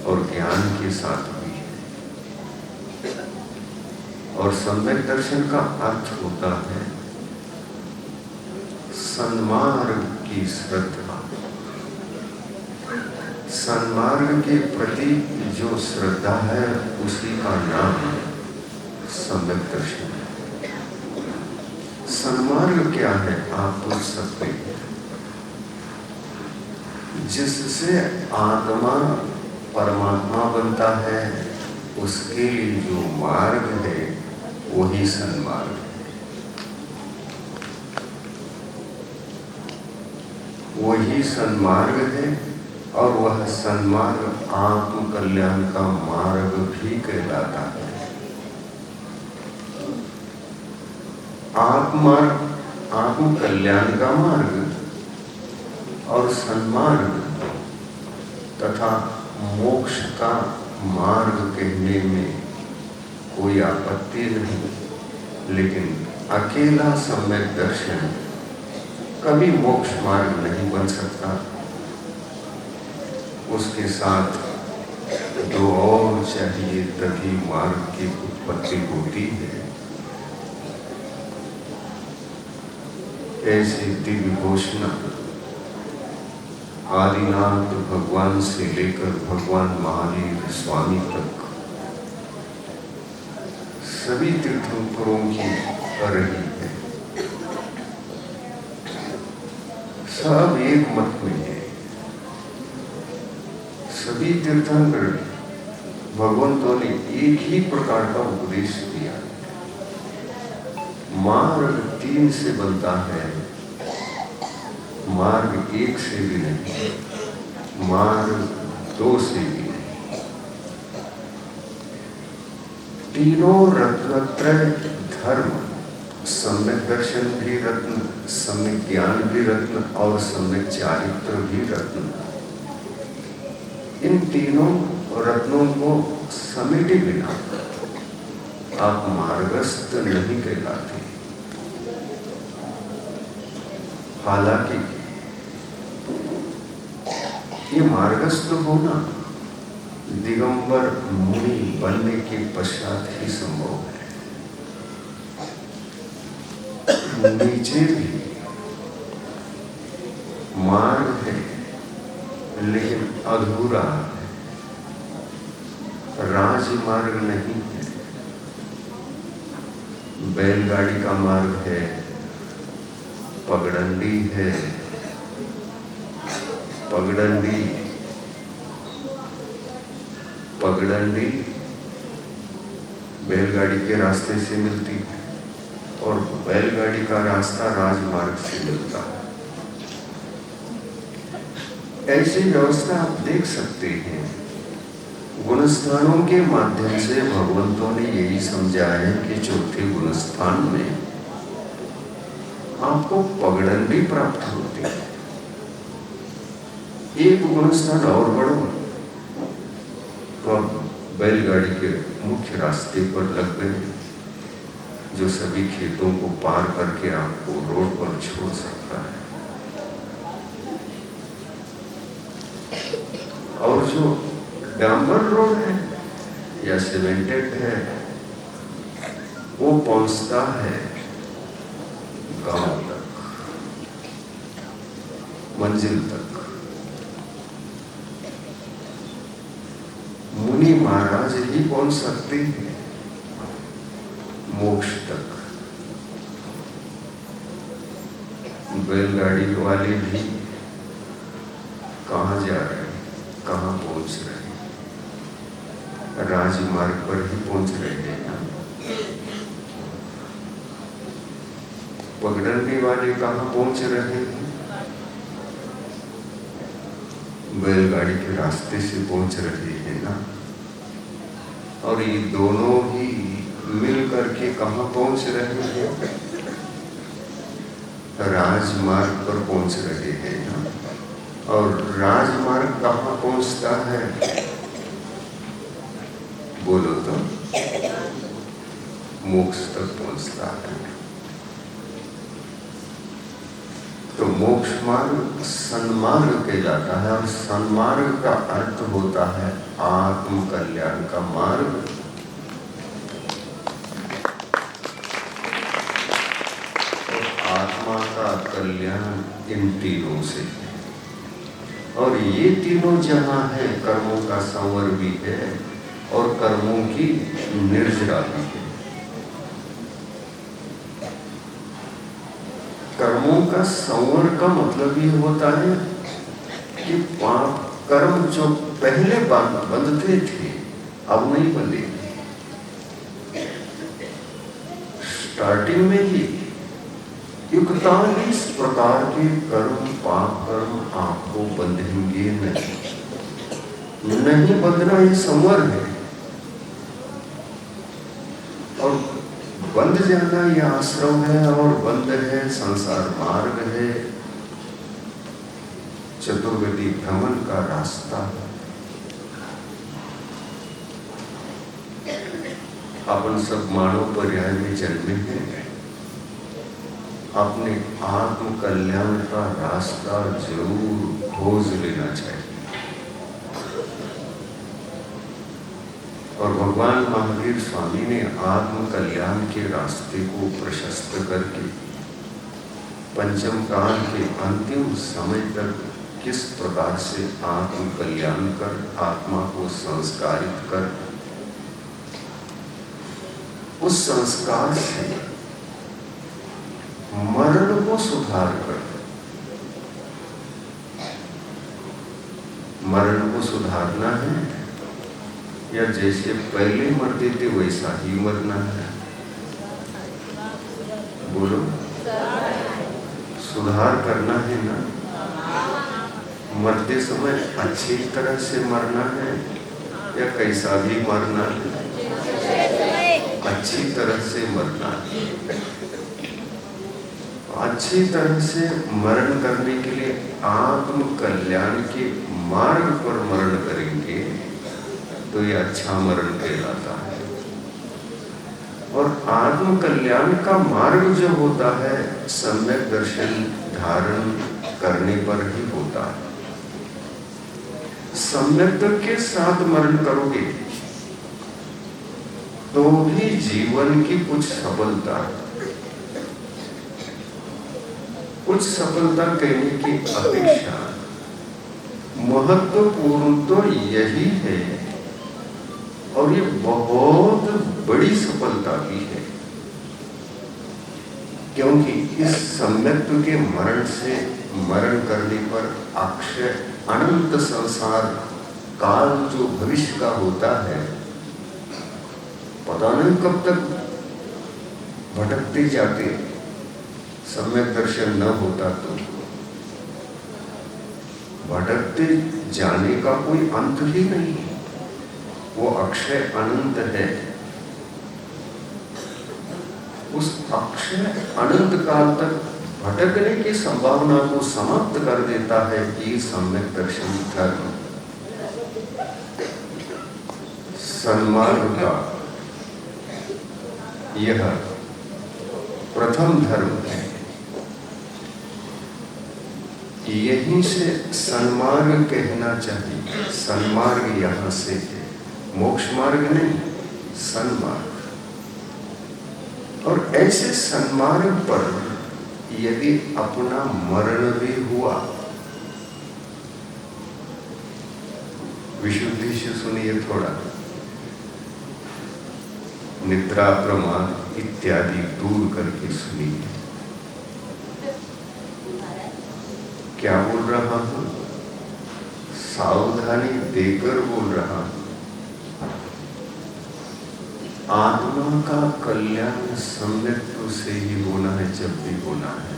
और ज्ञान के साथ भी है। और सम्यक दर्शन का अर्थ होता है सन्मार्ग की श्रद्धा। सन्मार्ग के प्रति जो श्रद्धा है उसी का नाम सम्यक दर्शन है। सन्मार्ग क्या है आप पूछ सकते हैं। जिससे आत्मा परमात्मा बनता है उसके लिए जो मार्ग है वही सन्मार्ग है। वही सन्मार्ग है और वह सन्मार्ग आत्म कल्याण का मार्ग भी कहलाता है। आत्म कल्याण का मार्ग और सन्मार्ग तथा मोक्ष का मार्ग कहने में कोई आपत्ति नहीं, लेकिन अकेला सम्यक दर्शन कभी मोक्ष मार्ग नहीं बन सकता। उसके साथ दो और चाहिए तभी मार्ग की उत्पत्ति होती है। ऐसी दिव्य घोषणा आदिनाथ भगवान से लेकर भगवान महावीर स्वामी तक सभी तीर्थंकरों की कर रही है। सब एक मत में है। सभी तीर्थंकर भगवंतों ने एक ही प्रकार का उपदेश दिया। मार्ग 3 से बनता है, मार्ग 1 से भी नहीं, मार्ग 2 से भी नहीं। तीनों रत्नत्रय धर्म, सम्यक दर्शन भी रत्न, सम्यक ज्ञान भी रत्न और सम्यक चारित्र भी रत्न। इन तीनों रत्नों को समेटे बिना आप मार्गस्थ नहीं कहलाते। हालांकि ये मार्गस्थ होना दिगंबर मुनि बनने के पश्चात ही संभव है। नीचे भी मार्ग है लेकिन अधूरा है, राजमार्ग नहीं है। बैलगाड़ी का मार्ग है, पगडंडी है, पगडंडी, पगडंडी बैलगाड़ी के रास्ते से मिलती है और बैलगाड़ी का रास्ता राजमार्ग से मिलता है। ऐसी व्यवस्था आप देख सकते हैं। गुणस्थानों के माध्यम से भगवंतों ने यही समझाया है कि चौथे गुणस्थान में आपको पगडंडी प्राप्त होती है। एक गुणस्थान और बढ़ो तो आप बैलगाड़ी के मुख्य रास्ते पर लग गए, जो सभी खेतों को पार करके आपको रोड पर छोड़ सकता है। और जो डांबर रोड है या सीमेंटेड है, वो पहुंचता है गांव तक, मंजिल तक। मुनि महाराज ही पहुंच सकते हैं मोक्ष तक। बैलगाड़ी वाले भी कहाँ जा रहे हैं, कहाँ पहुंच रहे हैं? राजमार्ग पर ही पहुंच रहे हैं ना। पगडंडी वाले कहाँ पहुंच रहे हैं? बैलगाड़ी के रास्ते से पहुंच रहे हैं ना। और ये दोनों ही मिल करके कहाँ पहुंच रहे हैं? राजमार्ग पर पहुंच रहे हैं ना। और राजमार्ग कहाँ पहुंचता है? बोलो तो। मोक्ष तक पहुंचता है। तो मोक्ष मार्ग सन्मार्ग कहलाता है और सन्मार्ग का अर्थ होता है आत्म कल्याण का मार्ग। और आत्मा का कल्याण इन तीनों से है। और ये तीनों जहां है, कर्मों का संवर भी है और कर्मों की निर्जरा भी है। कर्मों का संवर का मतलब ये होता है कि पाप कर्म जो पहले बंधते थे अब नहीं बंधेंगे। स्टार्टिंग में ही 41 प्रकार के कर्म, पाप कर्म आपको बंधेंगे नहीं बंधना ये संवर है। और बंध जाना ये आश्रम है और बंध है संसार मार्ग है, चतुर्वेदी भ्रमण का रास्ता है। अपन सब मानव पर्याय में जन्मे हैं। अपने आत्म कल्याण का रास्ता जरूर खोज लेना चाहिए। और भगवान महावीर स्वामी ने आत्म कल्याण के रास्ते को प्रशस्त करके पंचम काल के अंतिम समय तक किस प्रकार से आत्म कल्याण कर आत्मा को संस्कारित कर उस संस्कार से मरण को सुधार कर, मरण को सुधारना है या जैसे पहले मरते थे वैसा ही मरना है? बोलो, सुधार करना है ना। मरते समय अच्छी तरह से मरना है या कैसा भी मरना है? अच्छी तरह से मरना है। अच्छी तरह से मरण करने के लिए आत्म कल्याण के मार्ग पर मरण करेंगे तो ये अच्छा मरण कहलाता है। और आत्म कल्याण का मार्ग जो होता है सम्यक दर्शन धारण करने पर ही होता है। सम्यक के साथ मरण करोगे तो भी जीवन की कुछ सफलता कहने की अपेक्षा महत्वपूर्ण तो यही है और ये बहुत बड़ी सफलता भी है क्योंकि इस सम्यक्त्व के मरण करने पर अक्षय अनंत संसार काल जो भविष्य का होता है, पता नहीं कब तक भटकते जाते, सम्यक दर्शन न होता तो भटकते जाने का कोई अंत ही नहीं है। वो अक्षय अनंत है। उस अक्षय अनंत काल तक भटकने की संभावना को समाप्त कर देता है ये सम्यक दर्शन धर्म। सन्मार्ग का यह प्रथम धर्म है। यहीं से सन्मार्ग कहना चाहिए। सन्मार्ग यहां से है, मोक्ष मार्ग नहीं, सन्मार्ग। और ऐसे सन्मार्ग पर यदि अपना मरण भी हुआ, विशुद्धि से सुनिए थोड़ा, निद्रा प्रमाद इत्यादि दूर करके सुनिए। क्या बोल रहा हूं? सावधानी देकर बोल रहा हूं। आत्मा का कल्याण सम्यक्त्व से ही होना है, जब भी होना है।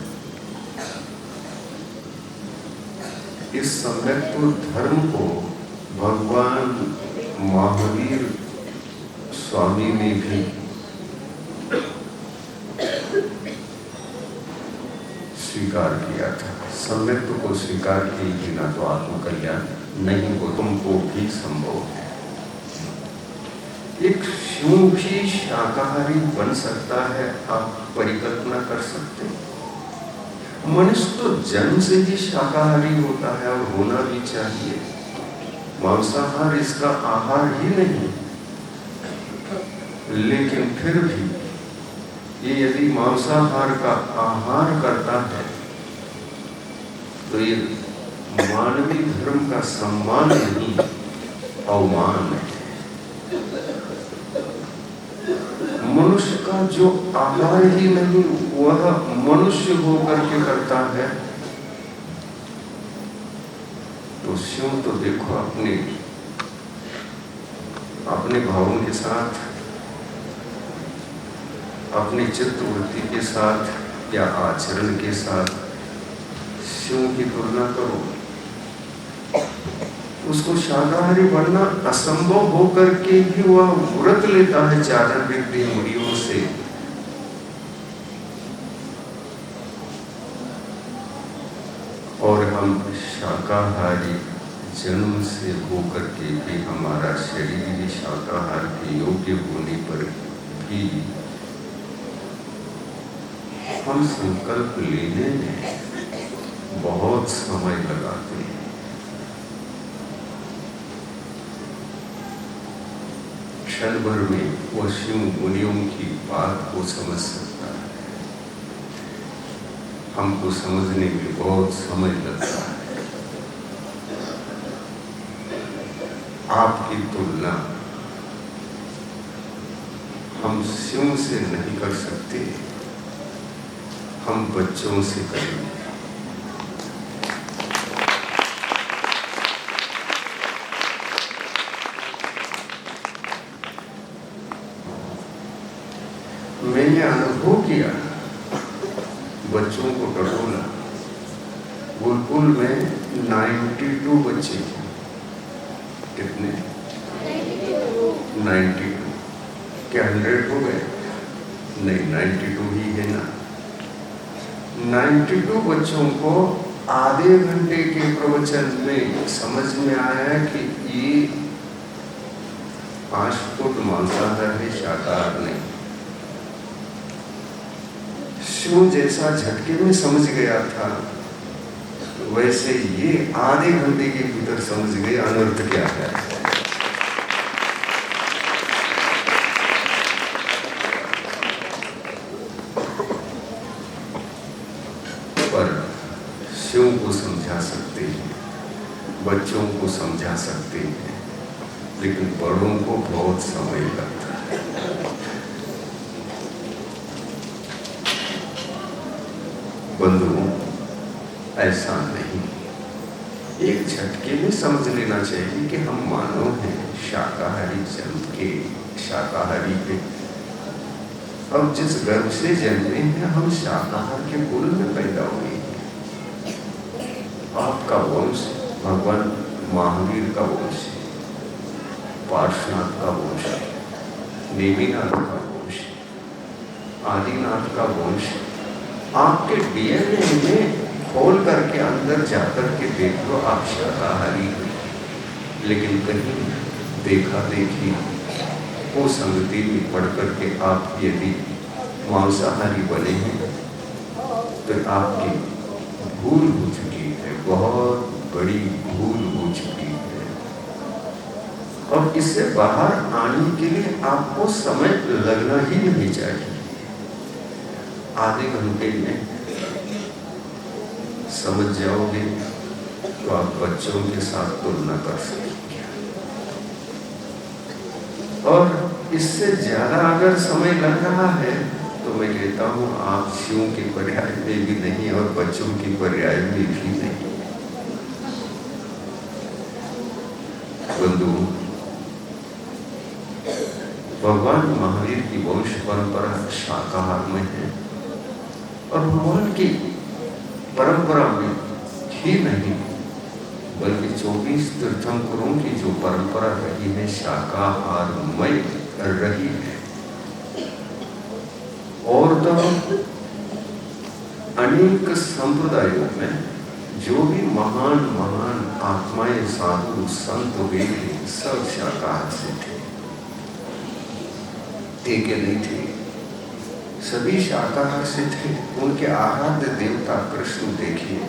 इस सम्यक्त्व धर्म को भगवान महावीर स्वामी ने भी स्वीकार किया था। सम्यक्त्व को स्वीकार किए बिना तो आत्म कल्याण नहीं हो, तुमको भी संभव है। एक शिव भी शाकाहारी बन सकता है, आप परिकल्पना कर सकते हैं। मनुष्य तो जन्म से ही शाकाहारी होता है और होना भी चाहिए। मांसाहार इसका आहार ही नहीं, लेकिन फिर भी ये यदि मांसाहार का आहार करता है तो ये मानवीय धर्म का सम्मान नहीं, अवमान है। मनुष्य का जो आहार ही नहीं वह मनुष्य होकर के करता है, तो शिव तो देखो अपने भावों के साथ, अपनी चित्तवृत्ति के साथ या आचरण के साथ शिव की तुलना करो। उसको शाकाहारी बनना असंभव होकर के भी वह व्रत लेता है चादर वृद्धि मुड़ियों से। और हम शाकाहारी जन्म से होकर के भी, हमारा शरीर भी शाकाहार के योग्य होने पर भी हम संकल्प लेने में बहुत समय लगाते हैं। क्षण भर में वह शिव मुनियों की बात को समझ सकता है, हमको समझने में बहुत समय लगता है। आपकी तुलना हम शिव से नहीं कर सकते, हम बच्चों से करेंगे। मैंने अनुभव किया, बच्चों को टटोला। गुरुकुल में 92 बच्चे थे। कितने? 92। क्या 100 हो गए? नहीं, 92 ही है ना। 92 बच्चों को आधे घंटे के प्रवचन में समझ में आया कि ये 5 फुट मांसाहार है, शाकाहार नहीं। शिव जैसा झटके में समझ गया था, वैसे ये आधे घंटे के भीतर समझ गए अनर्थ क्या है। पर शिव को समझा सकते हैं, बच्चों को समझा सकते हैं, लेकिन बड़ों को बहुत समय लगता है। बंधुओं, ऐसा नहीं। एक झटके में समझ लेना चाहिए कि हम मानव हैं, शाकाहारी जन्म के शाकाहारी पे। अब जिस गर्भ से जन्मे हैं हम शाकाहार के कुल में पैदा हुए हैं। आपका वंश भगवान महावीर का वंश है, पार्श्वनाथ का वंश है, नेमिनाथ का वंश, आदिनाथ का वंश। आपके डीएनए में खोल करके अंदर जाकर के देख लो, आप शाकाहारी हो। लेकिन कहीं देखा देखी वो संगति में पढ़ करके आप यदि मांसाहारी बने हैं तो आपकी भूल हो चुकी है, बहुत बड़ी भूल हो चुकी है। और इससे बाहर आने के लिए आपको समय लगना ही नहीं चाहिए। आधे घंटे में समझ जाओगे तो आप बच्चों के साथ तुलना कर सकेंगे। और इससे ज्यादा अगर समय लग रहा है तो मैं कहता हूं आप शिव के पर्याय में भी नहीं और बच्चों की पर्याय में भी नहीं। बंधु, भगवान महावीर की वंश परंपरा शाकाहार में है और भगवान की परंपरा में ही नहीं बल्कि 24 तीर्थंकरों की जो परंपरा रही है शाकाहारमय रही है। और तो अनेक संप्रदायों में जो भी महान महान आत्माएं साधु संत हुए थे सब शाकाहार से थे, एक नहीं थे, सभी शाकाहार से थे। उनके आराध्य देवता कृष्ण देखिए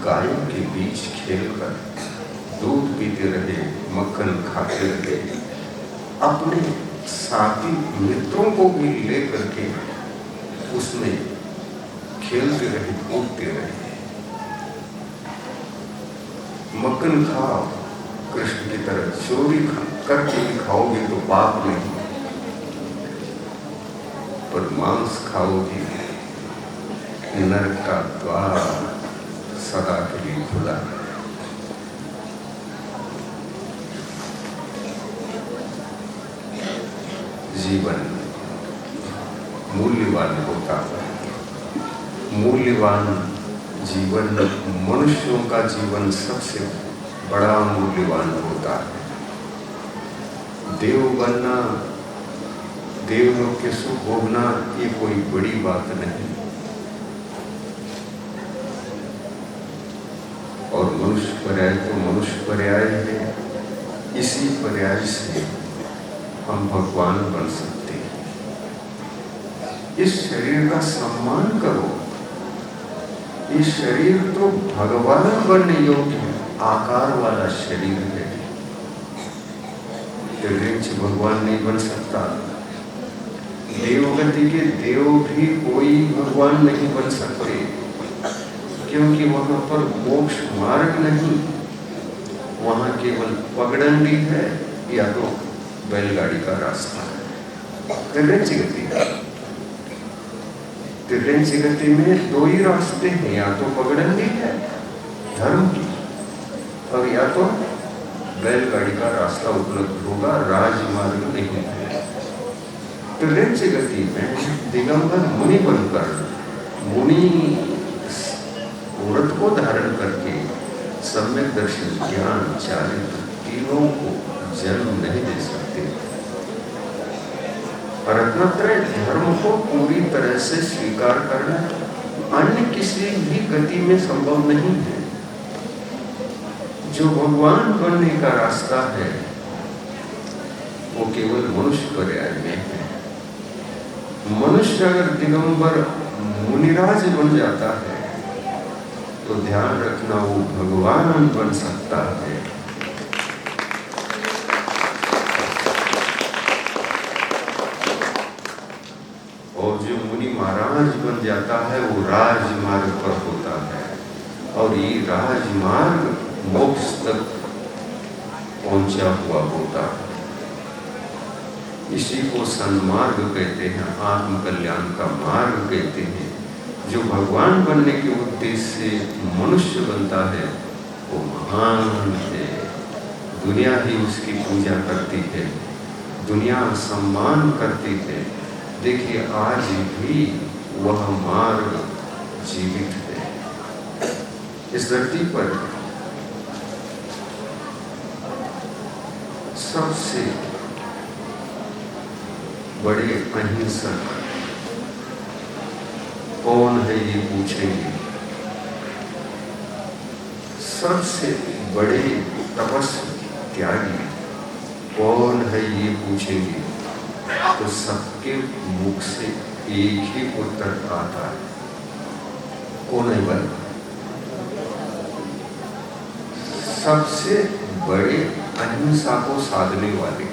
गायों के बीच खेलकर दूध पीते रहे, मक्खन खाते रहे, अपने साथी मित्रों को भी लेकर के उसमें खेलते रहे, कूदते रहे। मक्खन खाओ कृष्ण की तरह, चोरी करके भी खाओगे तो पाप नहीं, पर मांस खाओगे नरक का द्वार सदा के लिए खुला है। जीवन मूल्यवान होता है। मूल्यवान जीवन, मनुष्यों का जीवन सबसे बड़ा मूल्यवान होता है। देव बनना, देवलोक के सुख भोगना ये कोई बड़ी बात नहीं। और मनुष्य पर्याय तो मनुष्य पर्याय है, इसी पर्याय से हम भगवान बन सकते हैं। इस शरीर का सम्मान करो। ये शरीर तो भगवान बनने योग्य है, आकार वाला शरीर है। त्रिविक्रम भगवान नहीं बन सकता। देवगति के देव भी कोई भगवान नहीं बन सकते, क्योंकि वहां पर मोक्ष मार्ग नहीं, वहां केवल पगडंडी है या तो बैलगाड़ी का रास्ता है। त्रिविक्रम गति में दो ही रास्ते हैं, या तो पगडंडी है धर्म की और या तो बैलगाड़ी का रास्ता उपलब्ध होगा, राजमार्ग नहीं है। त्रिविक्रम गति में दिगंबर मुनि बनकर, मुनि व्रत को धारण करके सम्यक दर्शन, ज्ञान, चारित्र तीनों को जन्म नहीं दे सकते। रत्नत्रय धर्म को पूरी तरह से स्वीकार करना अन्य किसी भी गति में संभव नहीं है। जो भगवान बनने का रास्ता है वो केवल मनुष्य पर्याय में है। मनुष्य अगर दिगंबर मुनिराज बन जाता है तो ध्यान रखना वो भगवान बन सकता है। और जो मुनि महाराज बन जाता है वो राजमार्ग पर होता है, और ये राजमार्ग मोक्ष तक पहुंचा हुआ होता है। इसी को सन्मार्ग कहते हैं, आत्म कल्याण का मार्ग कहते हैं। जो भगवान बनने के उद्देश्य से मनुष्य बनता है वो महान है। दुनिया ही उसकी पूजा करती है, दुनिया सम्मान करती है। देखिए आज भी वह मार्ग जीवित है इस धरती पर। सबसे बड़े अहिंसक कौन है ये पूछेंगे, सबसे बड़े तपस्वी त्यागी कौन है ये पूछेंगे, तो सबके मुख से एक ही उत्तर आता है, कौन है बल? सबसे बड़े अहिंसा को साधने वाले,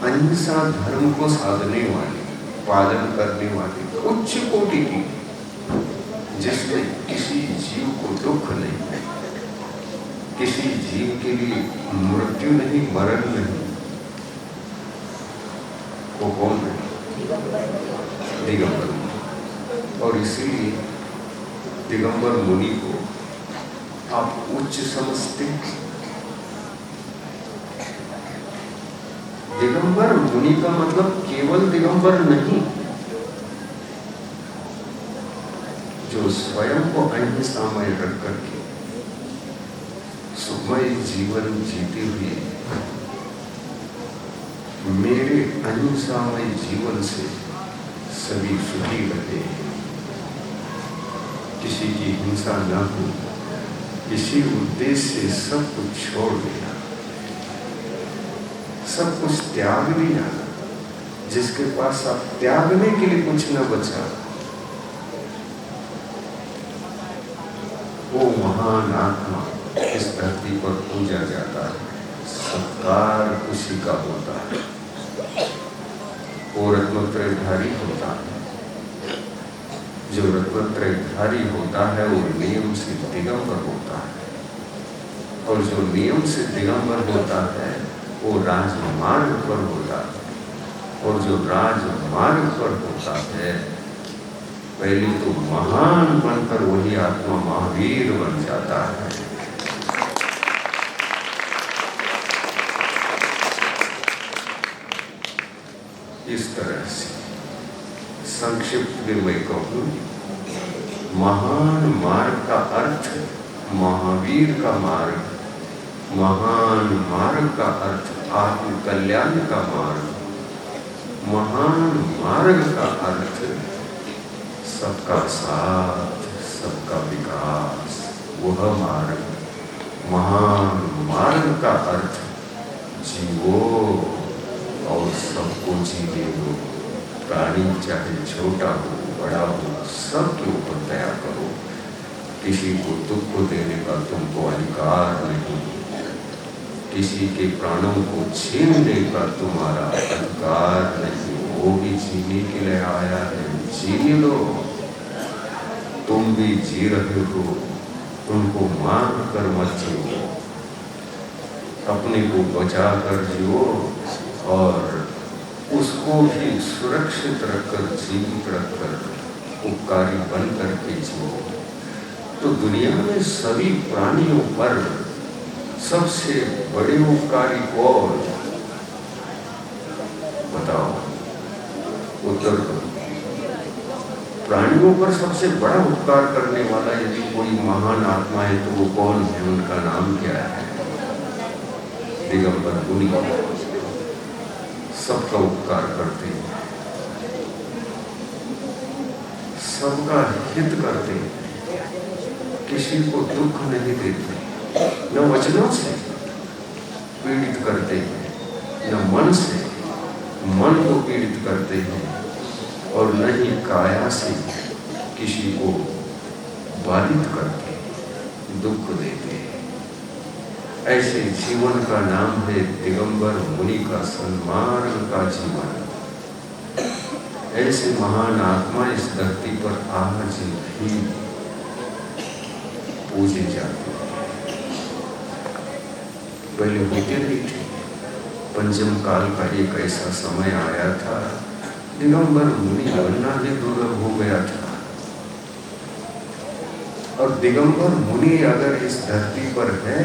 अहिंसा धर्म को साधने वाले, पालन करने वाले, उच्च कोटि की, जिसमें किसी जीव को दुख नहीं, किसी जीव के लिए मृत्यु नहीं, मरण नहीं, वो कौन है? दिगंबर मुनि। और इसीलिए दिगंबर मुनि को आप उच्च समझते। दिगंबर मुनि का मतलब केवल दिगंबर नहीं, जो स्वयं को अहिंसामय रख करके सुखमय जीवन जीते हुए मेरे अहिंसामय जीवन से सभी सुखी रहते हैं, किसी की हिंसा न हो, किसी उद्देश्य से सब कुछ छोड़ दिया, सब कुछ त्याग दिया, जिसके पास अब त्यागने के लिए कुछ न बचा, वो महान आत्मा इस धरती पर पूजा जाता है, सत्कार उसी का होता है। वो रत्नत्रयधारी होता है, जो रत्नत्रयधारी होता है वो नियम से दिगंबर होता है, और जो नियम से दिगंबर होता है वो राजमार्ग पर होता है, और जो राजमार्ग पर होता है पहले तो महान बनकर वही आत्मा महावीर बन जाता है। इस तरह से संक्षिप्त में मैं कहूं, महान मार्ग का अर्थ महावीर का मार्ग, महान मार्ग का अर्थ आत्म कल्याण का मार्ग, महान मार्ग का अर्थ सबका साथ, सबका विकास, वह मार्ग। महान मार्ग का अर्थ जीवो और सबको जीने दो, प्राणी चाहे छोटा हो बड़ा हो सबके ऊपर दया करो, किसी को दुख देने का तुमको अधिकार नहीं, किसी के प्राणों को छीनने का तुम्हारा अधिकार नहीं, वो भी जीने के लिए आया है, जी लो, तुम भी जी रहे हो, उनको मार कर मत जियो, अपने को बचा कर जियो और उसको भी सुरक्षित रखकर जीवित रखकर उपकारी बन करके जियो। तो दुनिया में सभी प्राणियों पर सबसे बड़े उपकारी कौन? बताओ, उत्तर दो। प्राणियों पर सबसे बड़ा उपकार करने वाला यदि कोई महान आत्मा है तो वो कौन है? उनका नाम क्या है? दिगंबर मुनि। सबका उपकार करते हैं, सबका हित करते हैं, किसी को दुख नहीं देते, न वचनों से पीड़ित करते हैं, न मन से मन को पीड़ित करते हैं, और न ही काया से किसी को बाधित करके दुख देते हैं। ऐसे जीवन का नाम है दिगंबर मुनि का सन्मार्ग का जीवन। ऐसे महान आत्मा इस धरती पर आज भी पूजे जाते हैं। पहले होते नहीं थे, पंचम काल का एक ऐसा समय आया था दिगंबर मुनि बनना भी दुर्लभ हो गया था। और दिगंबर मुनि अगर इस धरती पर है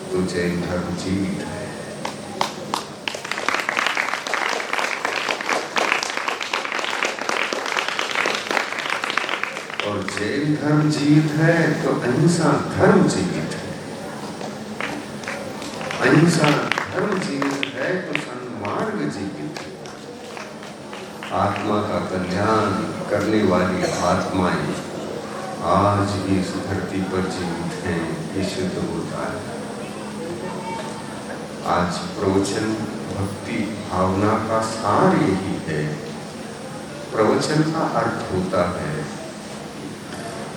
तो जैन धर्म जीवित है। और जैन धर्म जीवित है तो अहिंसा धर्म जीवित है। अहिंसा धर्म जीवित है तो सन्मार्ग जीवित है। आत्मा का कल्याण करने वाली आत्माएं आज भी इस धरती पर जीवित हैं, ये सिद्ध होता है। आज प्रवचन भक्ति भावना का सार यही है। प्रवचन का अर्थ होता है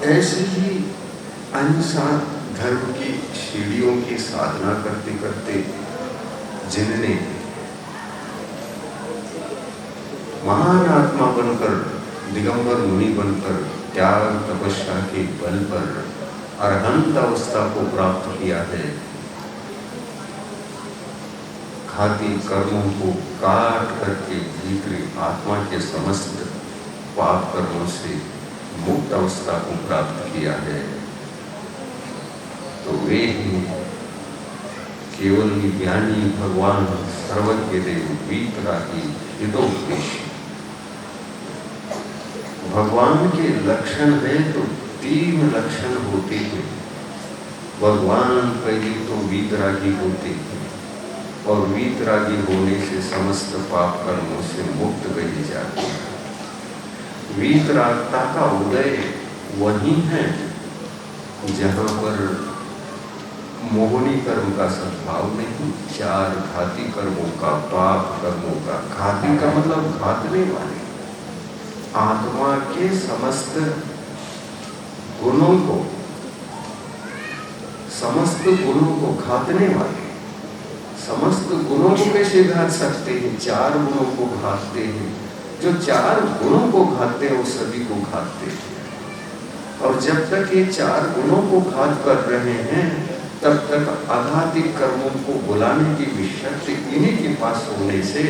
ऐसे ही अहिंसा धर्म की सीढ़ियों की साधना करते करते जिनने महान आत्मा बनकर दिगंबर मुनि बनकर त्याग तपस्या के बल पर अरहंत अवस्था को प्राप्त किया है, घाती कर्मों को काट करके भीतरी आत्मा के समस्त पाप कर्मों से मुक्त अवस्था को प्राप्त किया है, तो वे ही केवल ज्ञानी भगवान सर्वज्ञ देव वीतरागी हितोपदेशी। भगवान के लक्षण है तो 3 लक्षण होते हैं। भगवान पहले तो वीतरागी होते हैं और वीतरागी होने से समस्त पाप कर्मों से मुक्त बन जाते हैं। वीतरागता का उदय वही है जहाँ पर मोहनी कर्म का सद्भाव नहीं, 4 घाती कर्मों का, पाप कर्मों का। घाती का मतलब घातने वाले, आत्मा के समस्त गुणों को घातने वाले। समस्त गुणों को कैसे घात सकते हैं? 4 गुणों को घातते हैं। जो 4 गुणों को घातते हैं वो सभी को घातते हैं। और जब तक ये 4 गुणों को घात कर रहे हैं तब तक अघाती कर्मों को बुलाने की भी शक्ति इन्हीं के पास होने से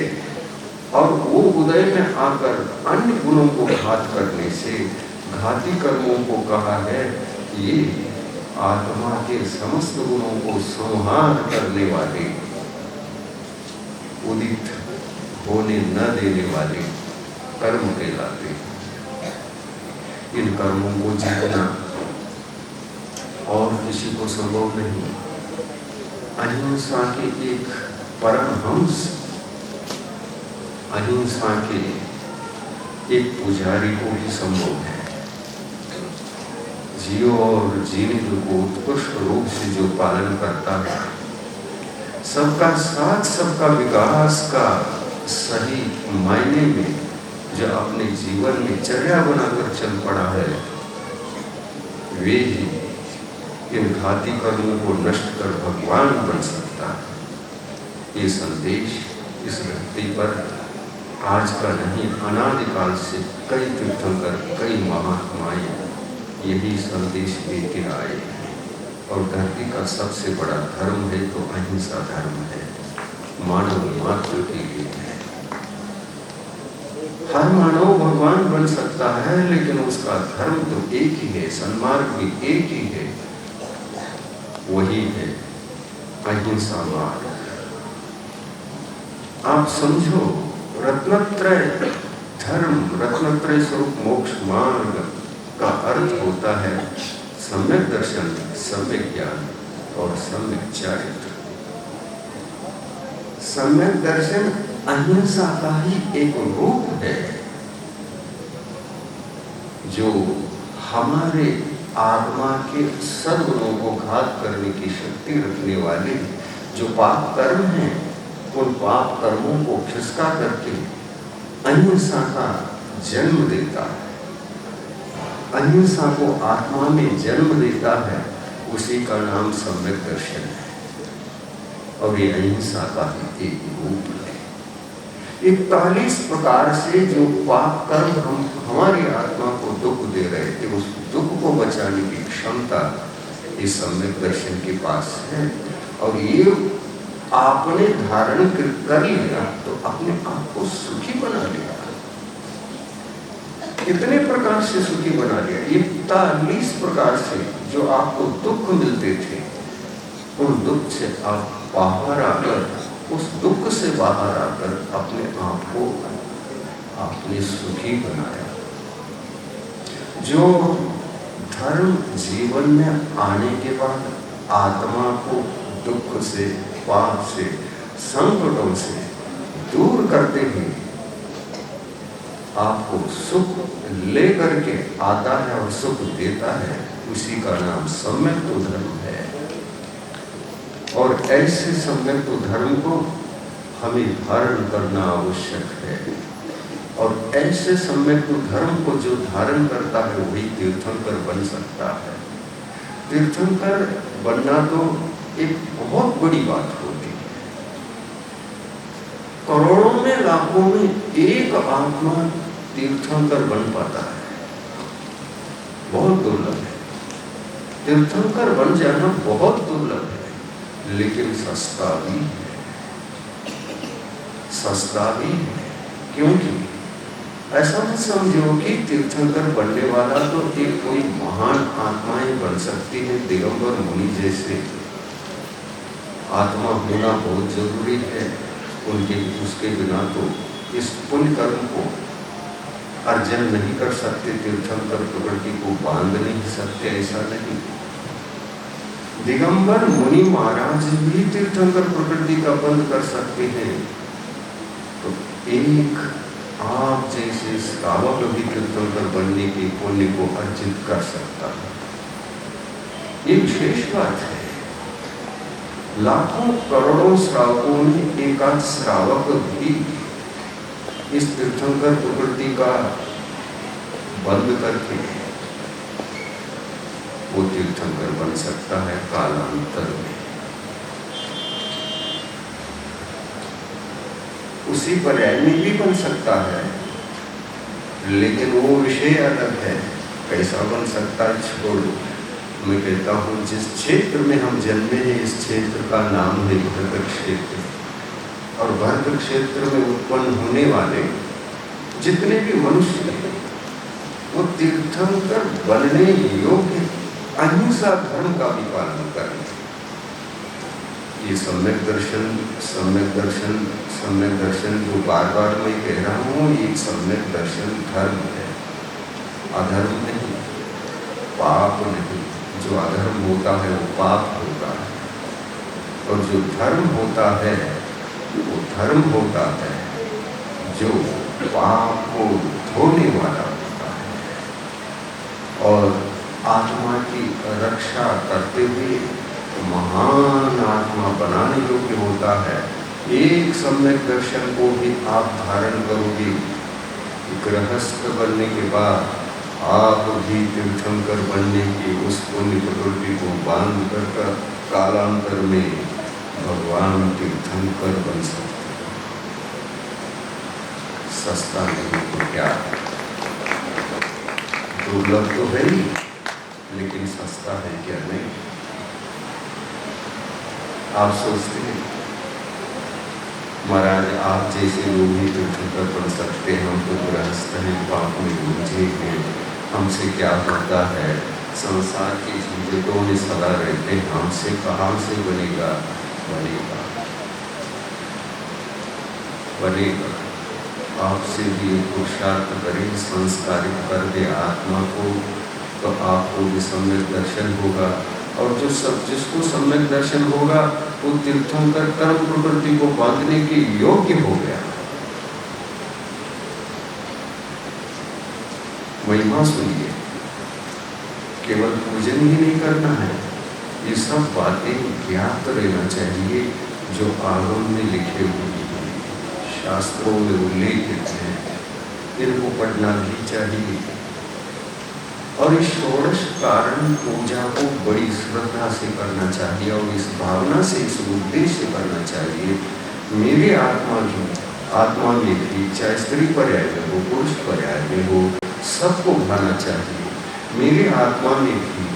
और वो उदय में आकर अन्य गुणों को घात करने से घाती कर्मों को कहा है ये आत्मा के समस्त गुणों को संहार करने वाले, उदित होने न देने वाले कर्म कहलाते हैं। इन कर्मों को जीतना और किसी को संभव नहीं। अहिंसा के एक परमहंस, अहिंसा के एक पुजारी को भी संभव है। जियो और जीने को उत्कृष्ट रूप से जो पालन करता है, सबका साथ सबका विकास का सही मायने में जो अपने जीवन में चर्या बनाकर चल पड़ा है, वे ही इन घाती कर्मों को नष्ट कर भगवान बन सकता है। ये संदेश इस धरती पर आज का नहीं, अनादिकाल से कई तीर्थंकर, कई महात्माएं यही संदेश देते आए हैं। और धरती का सबसे बड़ा धर्म है तो अहिंसा धर्म है, मानव मात्र के लिए है। हर मानव भगवान बन सकता है, लेकिन उसका धर्म तो एक ही है, सन्मार्ग भी एक ही है, वही है अहिंसा मार्ग। आप समझो, रत्नत्रय धर्म, रत्नत्रय स्वरूप मोक्ष मार्ग का अर्थ होता है सम्यक दर्शन, सम्यक ज्ञान और सम्यक चरित्र। सम्यक दर्शन अहिंसा का ही एक रूप है जो हमारे आत्मा के सद्गुणों को घात करने की शक्ति रखने वाले जो पाप कर्म हैं, उन पाप कर्मों को खिसका करके अहिंसा का जन्म देता है, अहिंसा को आत्मा में जन्म देता है। उसी का नाम सम्यक दर्शन है और ये अहिंसा का ही एक रूप है। 41 प्रकार से जो पाप कर्म हम हमारी आत्मा को दुख दे रहे थे, उस दुख को बचाने की क्षमता इस सम्यक दर्शन के पास है। और ये आपने धारण कर लिया तो अपने आप को सुखी बना लिया। कितने प्रकार से सुखी बना दिया। 41 प्रकार से जो आपको दुख मिलते थे, उन दुख से आप बाहर आकर, उस दुख से बाहर आकर अपने आप को आपने सुखी बनाया। जो धर्म जीवन में आने के बाद आत्मा को दुख से, पाप से, संकटों से दूर करते हैं, आपको सुख लेकर के आता है और सुख देता है, उसी का नाम सम्यक तो धर्म है। और ऐसे सम्यक तो धर्म को हमें धारण करना आवश्यक है। और ऐसे सम्यक तो धर्म को जो धारण करता है वही तीर्थंकर बन सकता है। तीर्थंकर बनना तो एक बहुत बड़ी बात होती है। करोड़ों में, लाखों में एक आत्मा तीर्थंकर बन पाता है, बहुत दुर्लभ है। तीर्थंकर बन जाना बहुत दुर्लभ है, लेकिन सस्ता भी है, सस्ता भी है। क्योंकि ऐसा मत समझो कि तीर्थंकर बनने वाला तो एक कोई महान आत्माएं बन सकती है, दिगंबर मुनि जैसे। आत्मा होना बहुत जरूरी है उनके, उसके बिना तो इस पुण्य कर्म को अर्जन नहीं कर सकते। तीर्थंकर प्रकृति को बांध नहीं सकते, ऐसा नहीं। दिगंबर मुनि महाराज भी तीर्थंकर प्रकृति का बंध कर सकते हैं। तो एक आप जैसे श्रावक भी तीर्थंकर बनने की पुण्य को अर्जित कर सकता है, ये विशेष बात है। लाखों करोड़ों श्रावकों में एकाध श्रावक भी इस तीर्थंकर प्रकृति का बंद करके वो तीर्थंकर बन सकता है कालांतर में। उसी पर्याय में भी बन सकता है, लेकिन वो विषय अलग है। कैसा बन सकता है छोड़ो। मैं कहता हूँ जिस क्षेत्र में हम जन्मे हैं, इस क्षेत्र का नाम है भरत क्षेत्र। और भरत क्षेत्र में उत्पन्न होने वाले जितने भी मनुष्य हैं, वो तीर्थंकर बनने योग्य अहिंसा धर्म का भी पालन करें। ये सम्यक दर्शन, सम्यक दर्शन, सम्यक दर्शन जो बार बार मैं कह रहा हूँ, ये सम्यक दर्शन धर्म है, अधर्म नहीं, पाप नहीं। जो अधर्म होता है वो पाप होता है, और जो धर्म होता है वो धर्म होता है जो पाप को धोने वाला होता है और आत्मा की रक्षा करते हुए महान आत्मा बनाने योग्य होता है। एक सम्यक दर्शन को भी आप धारण करोगे, गृहस्थ बनने के बाद आप भी तीर्थंकर बनने की उस पुण्य प्रवृत्ति को बांध कर कालांतर में भगवान तीर्थंकर बन सकते। सस्ता नहीं तो क्या, दुर्लभ तो है ही, लेकिन सस्ता है क्या? नहीं। आप सोचते हैं महाराज आप जैसे लोग ही तीर्थंकर बन सकते हैं, हम तो गृहस्थ हैं, पाप में उलझे हैं, हमसे क्या होता है, संसार की झंझटों में सदा रहते हैं, हमसे कहाँ से बनेगा? बनेगा, बनेगा। आपसे भी पुरुषार्थ करें, संस्कारित कर दे आत्मा को, तो आपको भी सम्यक दर्शन होगा। और जो सब जिसको सम्यक दर्शन होगा वो तीर्थंकर कर्म प्रवृत्ति को बांधने के योग्य हो गया। महिमा सुनिए, केवल पूजन ही नहीं करना है, ये सब बातें ज्ञात रहना चाहिए जो आगम में लिखे हुए हैं, शास्त्रों में उल्लेखित हैं, इनको पढ़ना भी चाहिए। और इस षोडश कारण पूजा को बड़ी श्रद्धा से करना चाहिए और इस भावना से, इस उद्देश्य से करना चाहिए, मेरी आत्मा जो आत्मा में भी, चाहे स्त्री पर्याय में हो, पुरुष पर्याय में हो, सबको भाना चाहिए। मेरी आत्मा में भी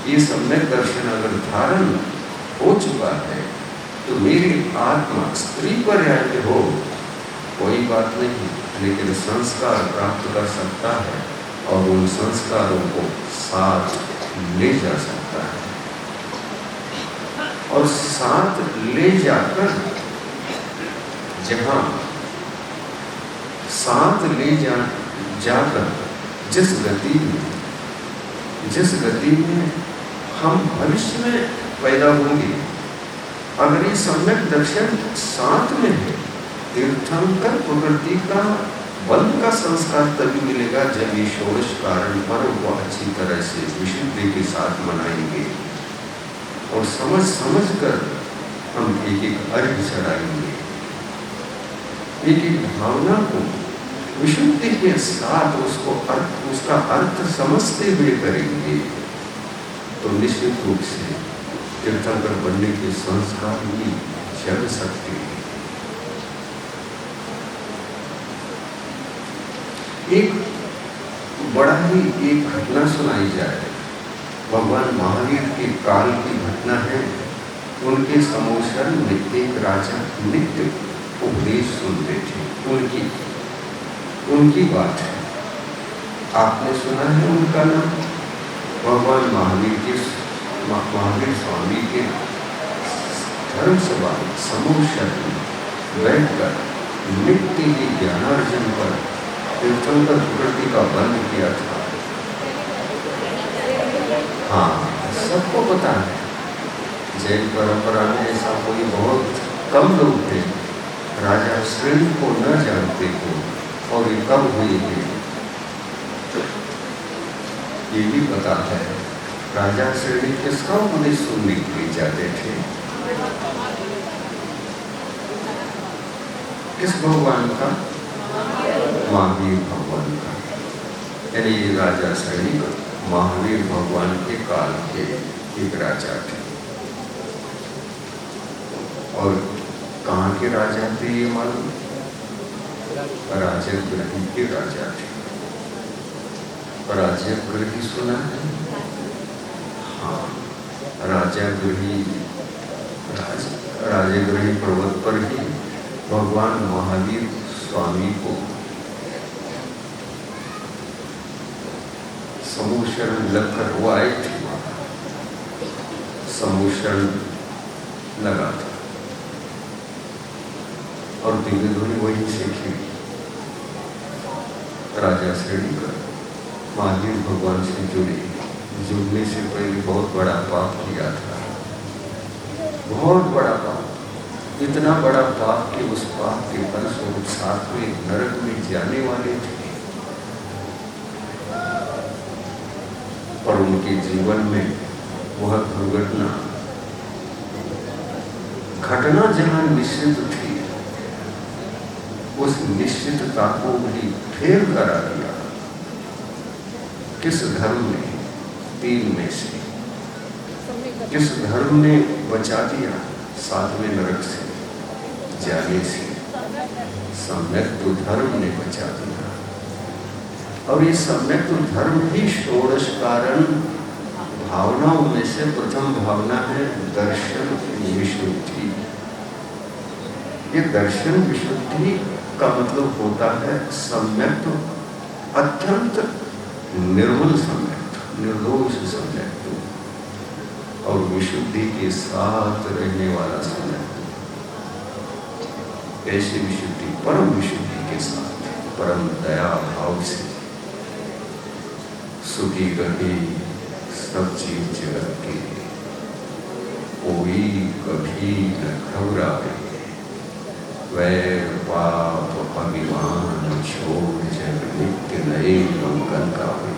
ये सम्यक दर्शन अगर धारण हो चुका है तो मेरी आत्मा स्त्री पर्याय में हो कोई बात नहीं, लेकिन संस्कार प्राप्त कर सकता है और उन संस्कारों को साथ ले जा सकता है। और साथ ले जाकर जहां साथ ले जाकर जिस गति में हम भविष्य में पैदा होंगे, अगर ये सम्यक दर्शन साथ में है, तीर्थंकर प्रकृति का बल का संस्कार तभी मिलेगा जब ये षोडश कारण पर्व को अच्छी तरह से विशुद्धि के साथ मनाएंगे और समझ कर हम एक एक अर्घ चढ़ाएंगे, एक एक भावना को विशुद्धि के साथ उसका अर्थ समझते हुए करेंगे, तो निश्चित रूप से तीर्थंकर बनने के संस्कार भी जग सकते हैं। एक बड़ा ही एक घटना सुनाई जाए, भगवान महावीर के काल की घटना है। उनके समोशरण में एक राजा नित्य उपदेश सुनते थे, उनकी बात है। आपने सुना है उनका नाम? भगवान महावीर स्वामी के धर्म सभा समोशरण में बैठकर नित्य ही ज्ञानार्जन पर तीर्थंकर प्रकृति का बंद किया था। हाँ, सबको पता है। जैन परंपरा में ऐसा कोई बहुत कम लोग थे राजा श्रेणी को न जानते थे, और ये कब हुई थी ये भी पता है। राजा श्रेणी किसका उपदेश सुनने के लिए जाते थे? किस भगवान का? महावीर भगवान का। यानी राजा श्रेणी महावीर भगवान के काल के एक राजा थे। और कहाँ के राजा थे ये मालूम? राजगृही के राजा थे। राजगृही सुना है? हाँ, राजगृही पर्वत पर ही भगवान महावीर स्वामी को समोशरण लगकर वो आए थे। समोशरण लगा था और दिव्य ध्वनि वहीं से खिली। राजा श्रेणी कर महावीर भगवान से जुड़ने से पहले बहुत बड़ा पाप किया था, बहुत बड़ा पाप, इतना बड़ा पाप कि उस पाप के फलस्वरूप साथ में नरक में जाने वाले थे। पर उनके जीवन में वह घटना जहां निश्चित थी, उस निश्चितता को भी फेर करा दिया। किस धर्म ने? तीन में से किस धर्म ने बचा दिया सातवें नरक से जाने से? सम्यक तो धर्म ने बचा दिया। और ये सम्यक तो धर्म ही षोडश कारण भावनाओं में से प्रथम भावना है दर्शन विशुद्धि। ये दर्शन विशुद्धि का मतलब होता है सम्यक, अत्यंत निर्मल सम्यक, निर्दोष सम्यक, और विशुद्धि के साथ रहने वाला सम्यक। ऐसी विशुद्धि, परम विशुद्धि के साथ, परम दया भाव से सुखी रहे सब जीव जगत के, कोई कभी न घबराए, वैर पाप अभिमान छोड़ जग नित्य नए मंगल गावे।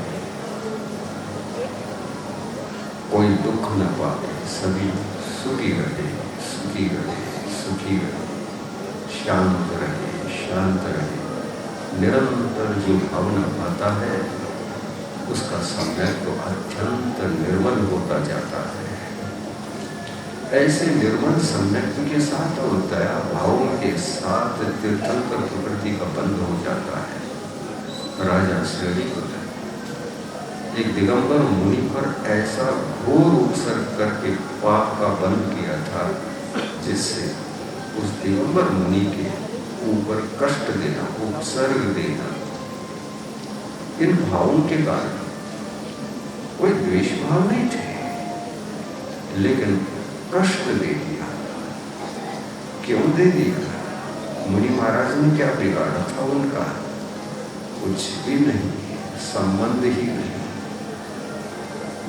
कोई दुख न पाए, सभी सुखी रहे, सुखी रहे, सुखी रहे, शांत रहे, शांत रहे। निरंतर जो भावना पाता है उसका समय तो अत्यंत निर्मल होता जाता है। ऐसे निर्मल सम्यक के साथ और दया भाव के साथ तीर्थंकर प्रकृति का बंध हो जाता है। राजा श्रेणी को एक दिगंबर मुनि पर ऐसा घोर उपसर्ग करके पाप का बंध किया था, जिससे उस दिगंबर मुनि के ऊपर कष्ट देना, उपसर्ग देना इन भावों के कारण कोई द्वेष भाव नहीं थे, लेकिन कष्ट दे दिया। क्यों दे दिया? मुनि महाराज ने क्या बिगाड़ा था उनका? कुछ भी नहीं, संबंध ही नहीं।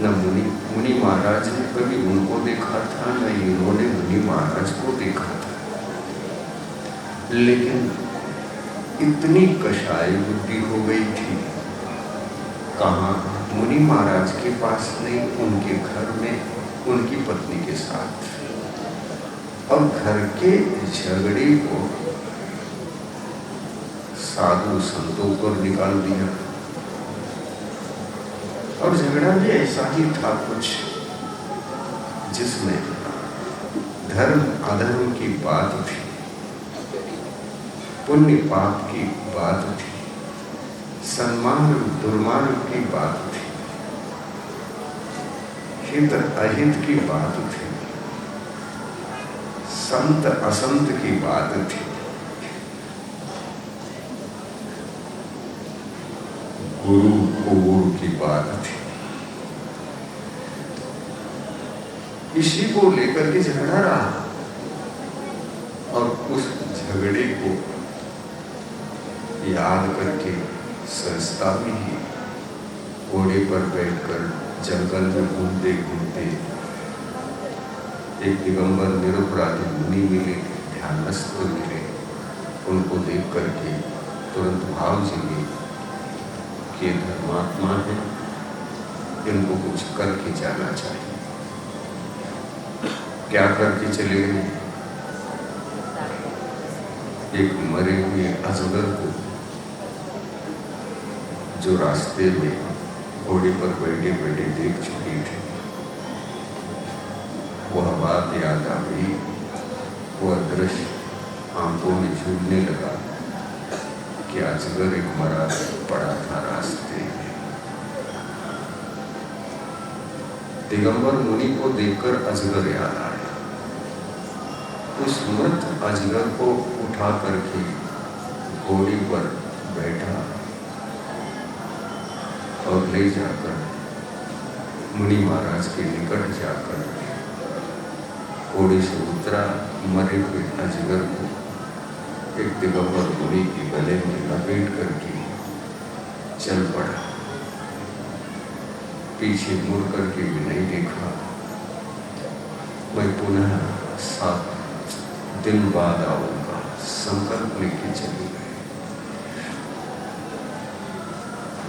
न मुनि महाराज ने कभी उनको देखा था, न इन्होंने मुनि महाराज को देखा था। लेकिन इतनी कषाय बुद्धि हो गई थी, कहाँ मुनि महाराज के पास नहीं, उनके घर में उनकी पत्नी के साथ। और घर के झगड़े को साधु संतों पर निकाल दिया। और झगड़ा भी ऐसा ही था कुछ, जिसमें धर्म अधर्म की बात थी, पुण्य पाप की बात थी, सम्मान दुर्मार्ग की बात थी, हित अहित की बात थी, संत असंत की बात थी, गुरु गुरु की बात थी। इसी को लेकर के झगड़ा रहा। और उस झगड़े को याद करके संस्था में ही घोड़े पर बैठकर जंगल में घूमते घूमते एक दिगंबर निरपराधी मुनि मिले, ध्यानस्थ मिले। उनको देख करके तुरंत भाव जगे कि धर्मात्मा है, इनको कुछ करके जाना चाहिए। क्या करके चले गए? एक मरे हुए अजगर को, जो रास्ते में घोड़े पर बैठे बैठे देख चुकी थी, वह बात याद आ गई। वह दृश्य आंखों में झूलने लगा कि अजगर एक मरा पड़ा था रास्ते में। दिगंबर मुनि को देखकर अजगर याद आया। उस मृत अजगर को उठा करके घोड़ी पर बैठा और ले जाकर मुनि महाराज के निकट जाकर घोड़े से उतरा, मरे हुए अजगर को एक दिगंबर मुनि के गले में लपेट करके चल पड़ा। पीछे मुड़ करके भी नहीं देखा। मैं पुनः 7 दिन बाद आऊंगा, संकल्प लेके चले गए।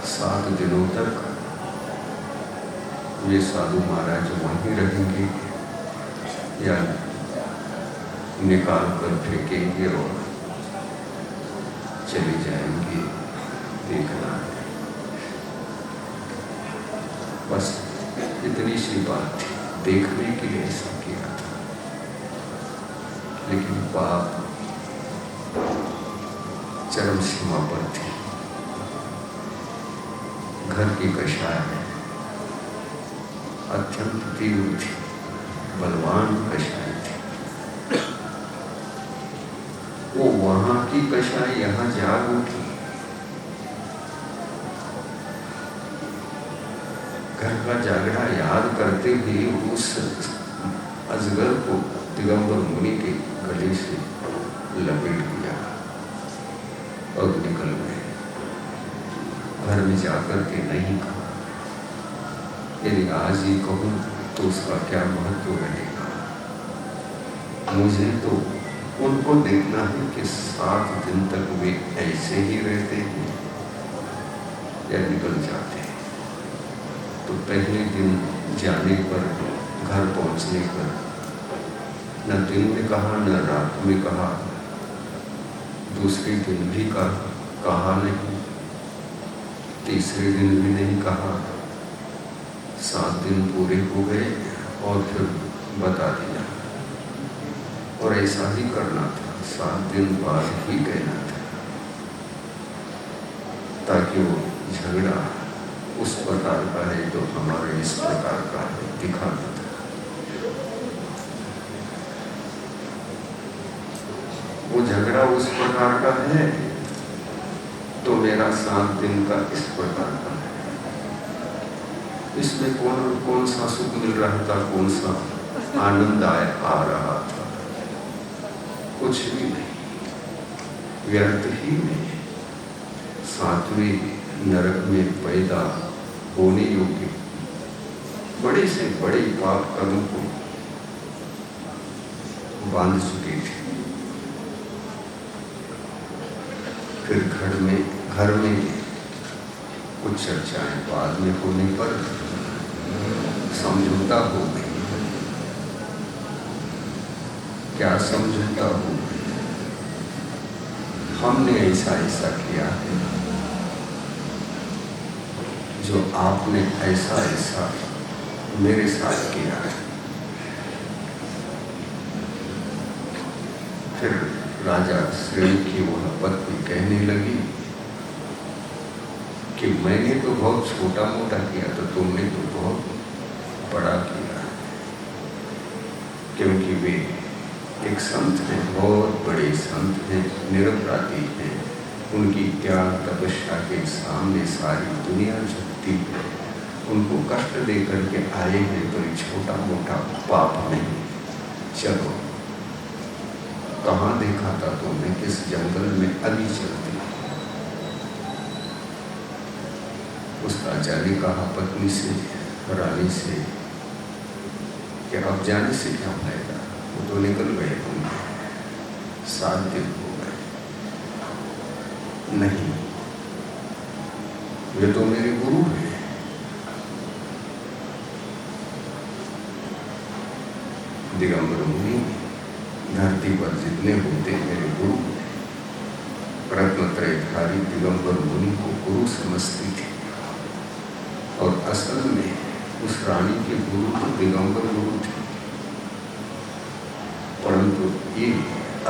7 दिनों तक ये साधु महाराज वहीं रहेंगे या निकाल कर फेंकेंगे और चले जाएंगे, देखना है। बस इतनी सी बात थी, देखने के लिए ऐसा किया था। लेकिन पाप चरम सीमा पर थी। घर की कषाय अत्यंत तीव्र थी, बलवान कषाय थी। वो वहां की कषाय यहाँ जाग उठी। घर का झगड़ा याद करते हुए उस अजगर को दिगंबर मुनि के गले से लपेट दिया और निकल गए। घर में जाकर के नहीं कहा। यदि आज ही कहूँ तो उसका क्या महत्व रहेगा। मुझे तो उनको देखना है कि 7 दिन तक वे ऐसे ही रहते हैं या निकल जाते हैं। तो पहले दिन जाने पर, घर पहुंचने पर न दिन में कहा न रात में कहा, दूसरे दिन भी कहा नहीं, तीसरे दिन भी नहीं कहा। 7 दिन पूरे हो गए और फिर बता दिया। और ऐसा ही करना था, 7 दिन बाद ही कहना था, ताकि वो झगड़ा उस प्रकार का है तो हमारे इस प्रकार का है दिखाना था। वो झगड़ा उस प्रकार का है तो मेरा मेरा 7 दिन का इस प्रकार का है। इसमें कौन सा सुख मिल रहा था, कौन सा आनंद आ रहा था, कुछ भी नहीं, व्यर्थ ही नहीं। 7वें नरक में पैदा होने योग्य बड़े से बड़े पाप कर्म को बांध चुके थे। फिर घर में कुछ चर्चाएं बाद में होने पर समझौता हो गई। क्या समझौता हो गई? हमने ऐसा किया है, जो आपने ऐसा मेरे साथ किया है। फिर राजा श्रेणी की वह पत्नी कहने लगी कि मैंने तो बहुत छोटा मोटा किया, तो तुमने तो बहुत बड़ा किया। क्योंकि वे एक संत हैं, बहुत बड़े संत हैं, निरपराधी हैं। उनकी त्याग तपस्या के सामने सारी दुनिया झुकती है। उनको कष्ट दे करके आए हैं, तो ये छोटा मोटा पाप नहीं। चलो, कहाँ देखा था तुमने, किस जंगल में अभी चलती। उस राजा ने कहा पत्नी से, रानी से, कि अब जाने से क्या फायदा, वो तो निकल गए होंगे, 7 दिन हो गए। नहीं, वे तो मेरे गुरु हैं। दिगंबर मुनि धरती पर जितने होते मेरे गुरु, रत्नत्रयधारी दिगंबर मुनि को गुरु समझती थी। और असल में उस रानी के गुरु तो दिगंबर गुरु थे, परंतु ये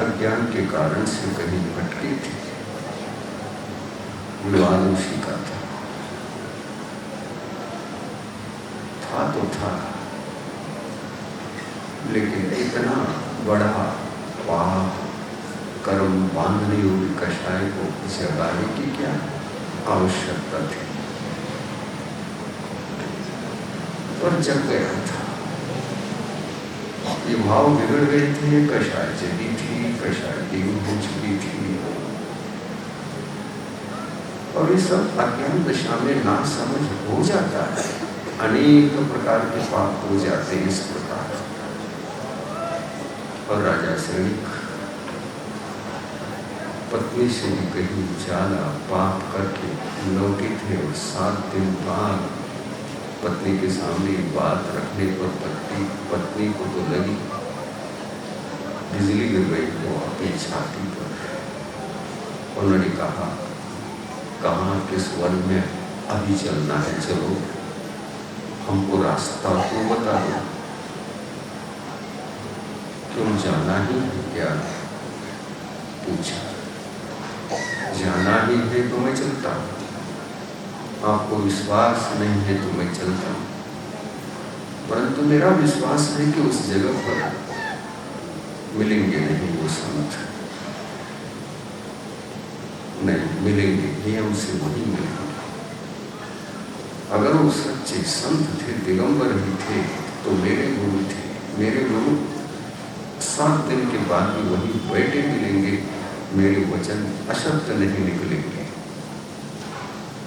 अज्ञान के कारण से कहीं भटके थे। विवाद उसी का था तो था, लेकिन इतना बड़ा पाप कर्म बांधने योग्य कषाय को जगाने की क्या आवश्यकता थी। पर जग गया था, ये भाव बिगड़ गए थे, कषाय जगी थी, कषाय देव हो चुकी थी। और ये सब अज्ञान दशा में ना समझ हो जाता है। अनेक प्रकार के पाप हो जाते हैं इस प्रकार। और राजा सैनिक पत्नी से भी कहीं ज्यादा पाप करके लौटे थे। और 7 दिन बाद पत्नी के सामने बात रखने पर पत्नी को तो लगी बिजली गिर गई वो अपनी छाती पर। उन्होंने कहा, कहाँ किस वन में अभी चलना है, चलो हमको रास्ता तो बता दो। तुम जाना ही है क्या? पूछा। जाना ही है तो मैं चलता हूँ। आपको विश्वास नहीं है तो मैं चलता हूँ, परंतु मेरा विश्वास है कि उस जगह पर मिलेंगे नहीं वो संत, नहीं मिलेंगे, नियम से वही मिलेंगे। अगर वो सच्चे संत थे, दिगंबर ही थे, तो मेरे गुरु थे। मेरे गुरु 7 दिन के बाद भी वही बैठे मिलेंगे, मेरे वचन अशब्द नहीं निकलेंगे।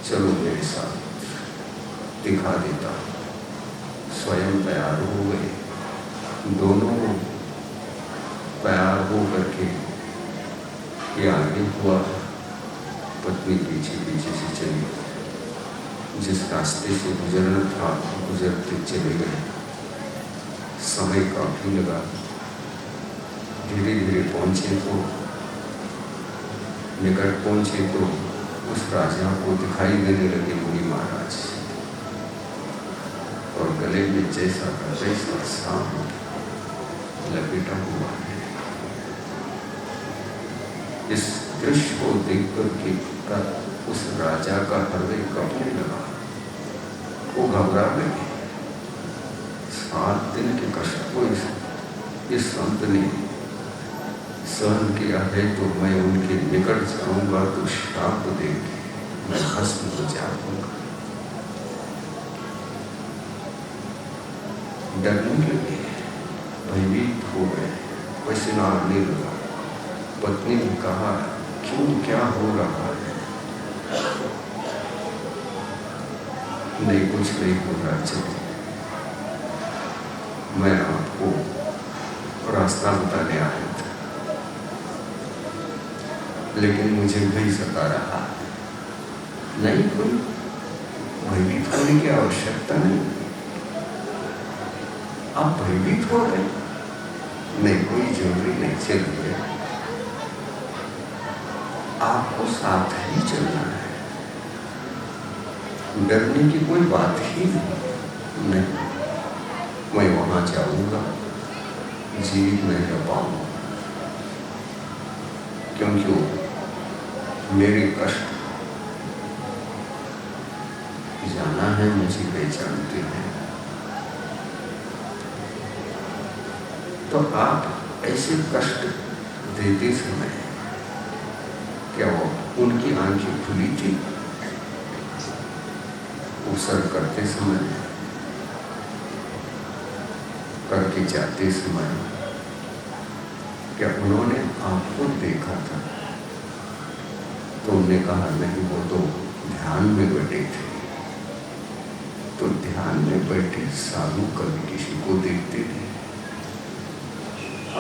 चलो मेरे साथ, दिखा देता। स्वयं तैयार हो गए, दोनों तैयार हो करके ये आगे हुआ। पत्नी पीछे पीछे से चली, जिस रास्ते से गुजरना था गुजरते चले गए। समय काफी लगा, धीरे धीरे पहुंचे तो निकट पहुंचे तो उस राजा को दिखाई देने लगे मुनि महाराज, और गले में जैसा का तैसा सांप लपेटा हुआ है। इस दृश्य को देखकर के उस राजा का हृदय कांपने लगा। वो घबरा गए। 7 दिन के कष्ट को इस संत ने सहन किया है, तो मैं उनके निकट जाऊंगा तो श्राप देंगे। मैं भस्म हो जाऊंगा। डरने लगे, भयभीत हो गए, पसीना आने लगा। पत्नी ने कहा, क्यों, क्या हो रहा है? नहीं, कुछ नहीं हो रहा, चलिए मैं आपको रास्ता बताने आया था, लेकिन मुझे भय सता रहा है। नहीं, कोई भयभीत होने की आवश्यकता नहीं। आप भयभीत हो गए? नहीं, कोई जरूरी नहीं, चलिए आपको साथ ही चलना है, डरने की कोई बात ही नहीं। मैं वहां जाऊंगा, जीवित नहीं रह पाऊंगा, क्योंकि मेरे कष्ट जाना है, मुझे पहचानते हैं। तो आप ऐसे कष्ट देते समय क्या वो उनकी आंखें खुली थी? उसर करते समय, करके जाते समय क्या उन्होंने आपको देखा था? तो उन्होंने कहा, नहीं, वो तो ध्यान में बैठे थे। तो ध्यान में बैठे साधु कभी किसी को देखते नहीं।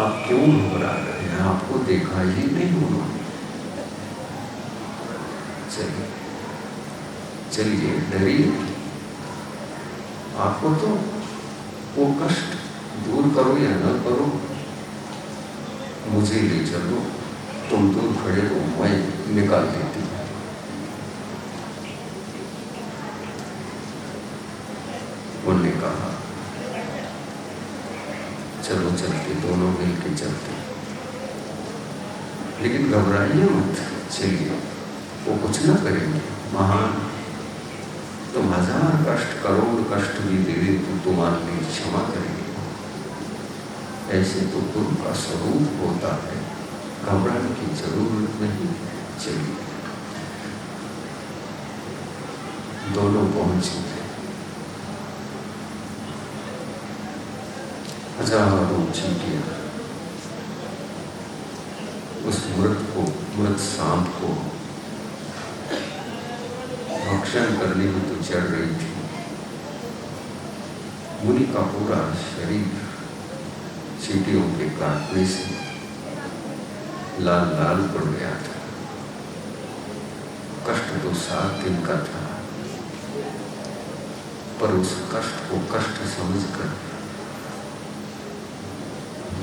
आप क्यों घबरा रहे हैं? आपको देखा ही नहीं उन्होंने। चलिए चलिए, डरिए। आपको तो वो कष्ट दूर करो या न करो, मुझे ले चलो। तुम दूर खड़े हो, मैं निकाल देती हूँ। उन्होंने कहा, चलो चलते, दोनों मिलके चलते, लेकिन घबराइए मत, चलिए, वो कुछ ना करेंगे। महान, तुम 1000 कष्ट, करोड़ कष्ट भी दे दे तो तुम्हारे लिए क्षमा करेंगे। ऐसे तो गुरु का स्वरूप होता है, घबराने की जरूरत नहीं। चलिए, दोनों पहुंचे। हजारों चींटियां उस मृत सांप को भक्षण करने में तो चढ़ रही थी। मुनि का पूरा शरीर चींटियों के काटने से लाल लाल पड़ गया था। कष्ट तो 7 दिन का था, पर उस कष्ट को कष्ट समझकर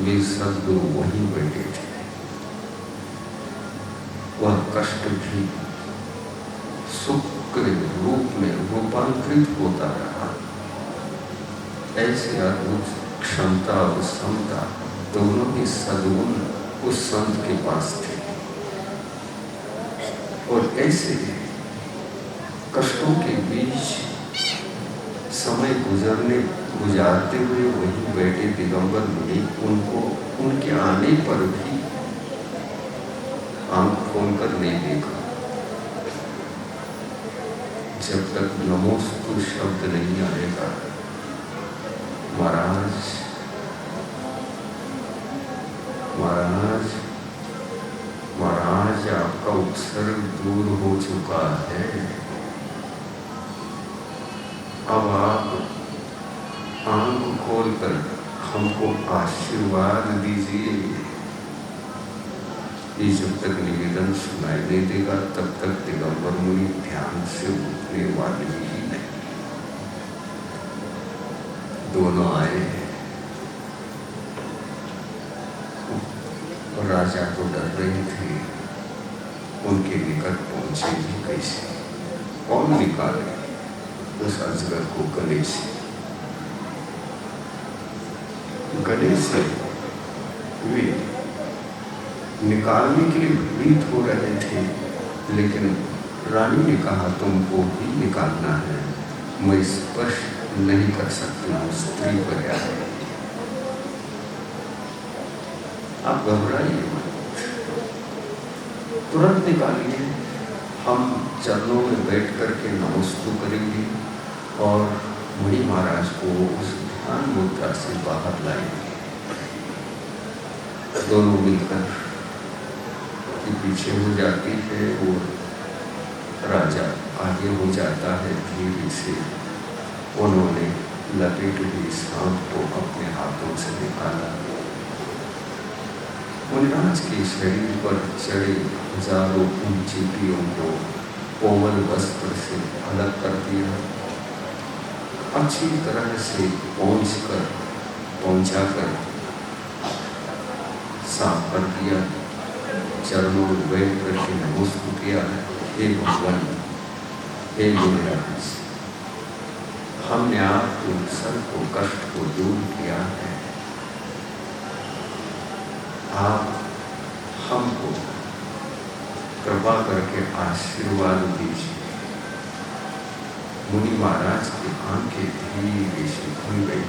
वे सद्गुरु वहीं बैठे थे। वह कष्ट भी सुख के रूप में रूपांतरित होता रहा। ऐसे अद्भुत क्षमता और समता दोनों ही सद्गुण उस संत के पास थे। और ऐसे कष्टों के बीच समय गुजारते हुए वहीं बैठे दिगंबर मुनि उनको उनके आने पर भी आंख खोलकर नहीं देखा। जब तक नमोस्तु शब्द नहीं आएगा, महाराज महाराज महाराज आपका उपसर्ग दूर हो चुका है, अब आप आंख खोलकर हमको आशीर्वाद दीजिए। ये जब तक निवेदन सुनाई नहीं देगा, तब तक दिगंबर मुनि ध्यान से उठने वाले ही नहीं। दोनों आए और राजा तो डर रहे थे, उनके निकट पहुंचे भी कैसे? कौन निकाले उस अजगर को गले से? गले से वे निकालने के लिए भयभीत हो रहे थे, लेकिन रानी ने कहा, तुमको ही निकालना है, मैं स्पर्श नहीं कर सकती हूँ, स्त्री पर है। आप घबराइए मत, तुरंत निकालिए। हम चरणों में बैठ करके नमस्ते करेंगे और मुनि महाराज को उस ध्यान मुद्रा से बाहर लाएंगे। दोनों मिलकर कि पीछे हो जाती है और राजा आगे हो जाता है। धीरे से उन्होंने लपेटे हुए सांप को अपने हाथों से निकाला। मुनिराज के शरीर पर चढ़े हजारों उन चींटियों को कोमल वस्त्र से अलग कर दिया, अच्छी तरह से पहुंचा कर साफ कर दिया। चरणों में बैठ करके नमस्ते किया, हे भगवान, हे मुनिराज, हमने आपके सर को कष्ट को दूर किया है, आप हमको कृपा करके आशीर्वाद दीजिए। मुनि महाराज की आंखें धीरे से खुल गई।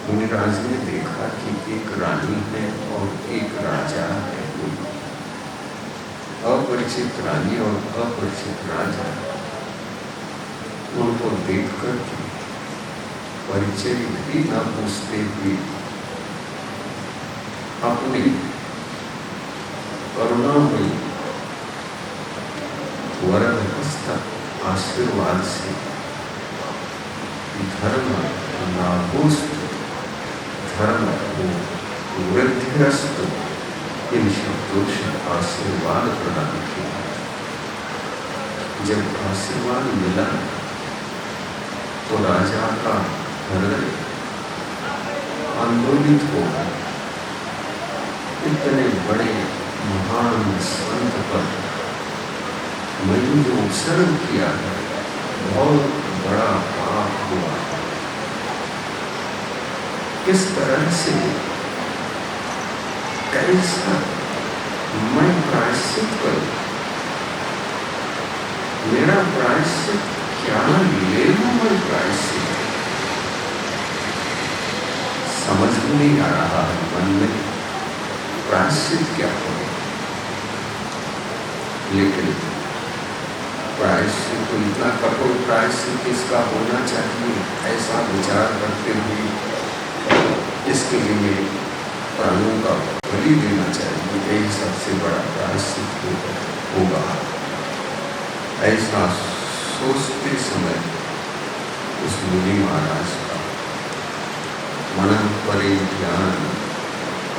मुनिराज ने देखा कि एक रानी है और एक राजा है। अपरिचित रानी और अपरिचित राजा, उनको देखकर परिचय भी न पूछते हुए अपने करुणामयी वरद हस्त आशीर्वाद से धर्म नाभूस्त धर्म को वृद्धिरस्त इन शब्दों से आशीर्वाद प्रदान किया। जब आशीर्वाद मिला तो राजा का हृदय आंदोलित हो गया। इतने बड़े महान संत पर मैंने जो उत्सर्ग किया है, बहुत बड़ा पाप हुआ। किस तरह से, कैसा मैं प्रायश्चित करूं? मेरा प्रायश्चित क्या ले लूं? मैं प्रायश्चित समझ नहीं आ रहा है मन में प्रायश्चित क्या हो। लेकिन प्रायश्चित तो इतना कठोर प्रायश्चित इसका होना चाहिए, ऐसा विचार करते हुए इसके लिए प्राणों का बलि देना चाहिए, यही सबसे बड़ा प्रायश्चित होगा। ऐसा सोचते समय उस मुनि महाराज का मनन परे ध्यान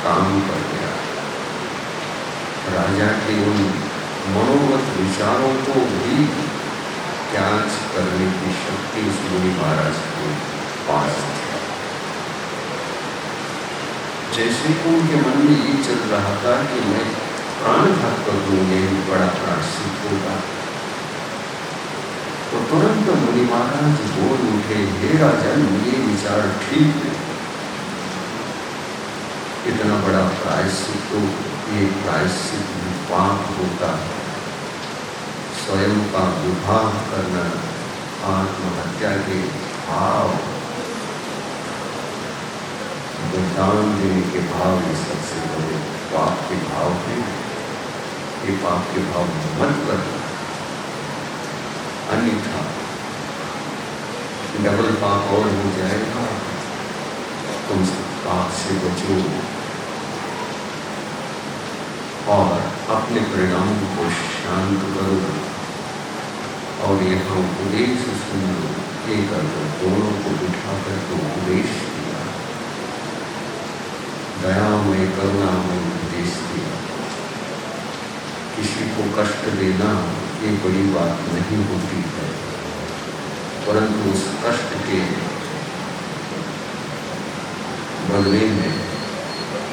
काम कर गया। राजा के उन मनोगत विचारों को भी त्याग करने की शक्ति उस मुनि महाराज के पास थी। जैसे उनके मन में ये चल रहा था कि मैं प्राणघात कर दूंगे, बड़ा प्रायश्चित होगा, तो तुरंत मुनि महाराज बोल उठे, हे राजन, ये विचार ठीक है। इतना बड़ा प्रायश्चित तो ये प्रायश्चित पाप होता है। स्वयं का विवाह करना, आत्महत्या के भाव, बलिदान देने के भाव, ये सबसे बड़े पाप के भाव हैं। ये पाप के भाव मत करना, अन्यथा डबल पाप और हो जाएगा। तुम पाप से बचो और अपने परिणामों को शांत करो। और यहाँ उपदेश सुनो, एक दोनों को बिठाकर तो उपदेश दिया, दयामय करुणामय उपदेश दिया। किसी को कष्ट देना ये बड़ी बात नहीं होती है, परंतु उस कष्ट के बदले में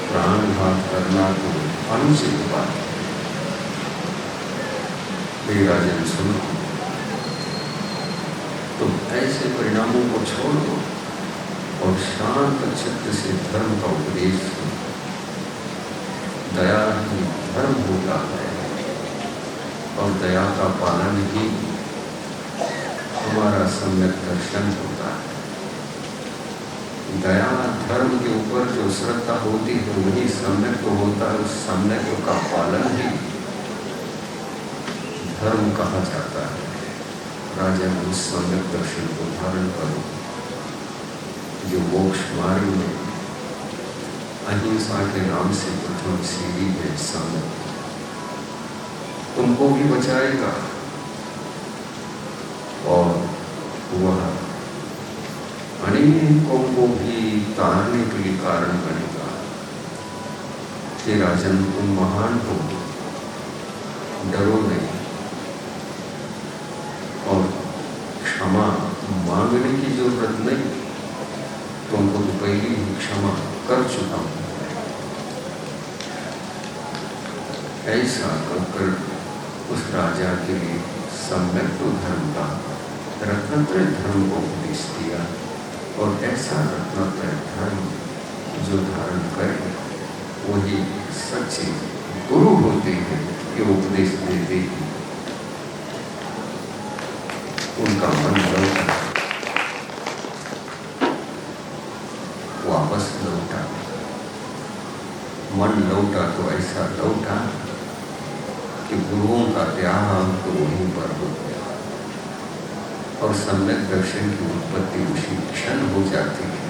प्राणघात करना तो अनुचित बात है। राजन सुनो, तुम ऐसे परिणामों को छोड़ दो और शांत चित्त से धर्म का उपदेश सुनो। दया ही धर्म होता है और दया का पालन ही हमारा सम्यक दर्शन होता है। दया धर्म के ऊपर जो श्रद्धा होती है वही सम्यक होता है। उस सम्यक का पालन ही धर्म कहा जाता है। राजा ने उस सम्यक दर्शन को धारण करो जो मोक्ष मार्ग में अहिंसा के नाम से प्रथम सीढ़ी है। सम्यक तुमको भी बचाएगा और वह अनेकों को भी तारने के लिए कारण बनेगा कि राजन तुम महान हो, डरो नहीं। और क्षमा मांगने की जरूरत नहीं, तुमको तो पहले ही क्षमा कर चुका हूं। ऐसा कहकर उस राजा के लिए सम्यक तो धर्म का रत्नत्रय धर्म को उपदेश दिया। और ऐसा रत्नत्रय धर्म जो धारण करे वही सच्चे गुरु होते हैं कि उपदेश देते हैं। उनका मन लौटा, वापस लौटा। मन लौटा तो ऐसा लौटा कि गुरुओं का त्याग तो वहीं पर हो गया और सम्यक दर्शन की उत्पत्ति उसी क्षण हो जाती है।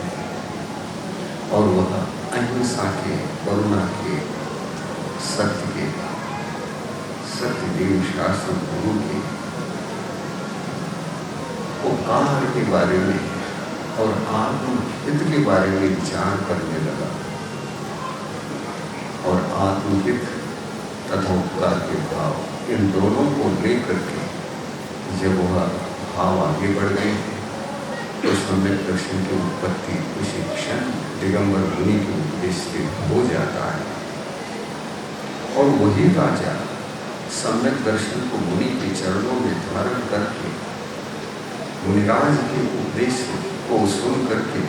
और वह अहिंसा के, करुणा के, सत्य के, सत्यदेव शास्त्र गुरु के उपकार के बारे में और आत्महित के बारे में विचार करने लगा। और आत्महित तथा उपकार के भाव, इन दोनों को लेकर के जब वह भाव आगे बढ़ गए तो सम्यक दर्शन की उत्पत्ति उसी क्षण दिगंबर मुनि के उपदेश से हो जाता है। और वही राजा सम्यक दर्शन को मुनि के चरणों में धारण करके मुनिराज के उपदेश को सुन करके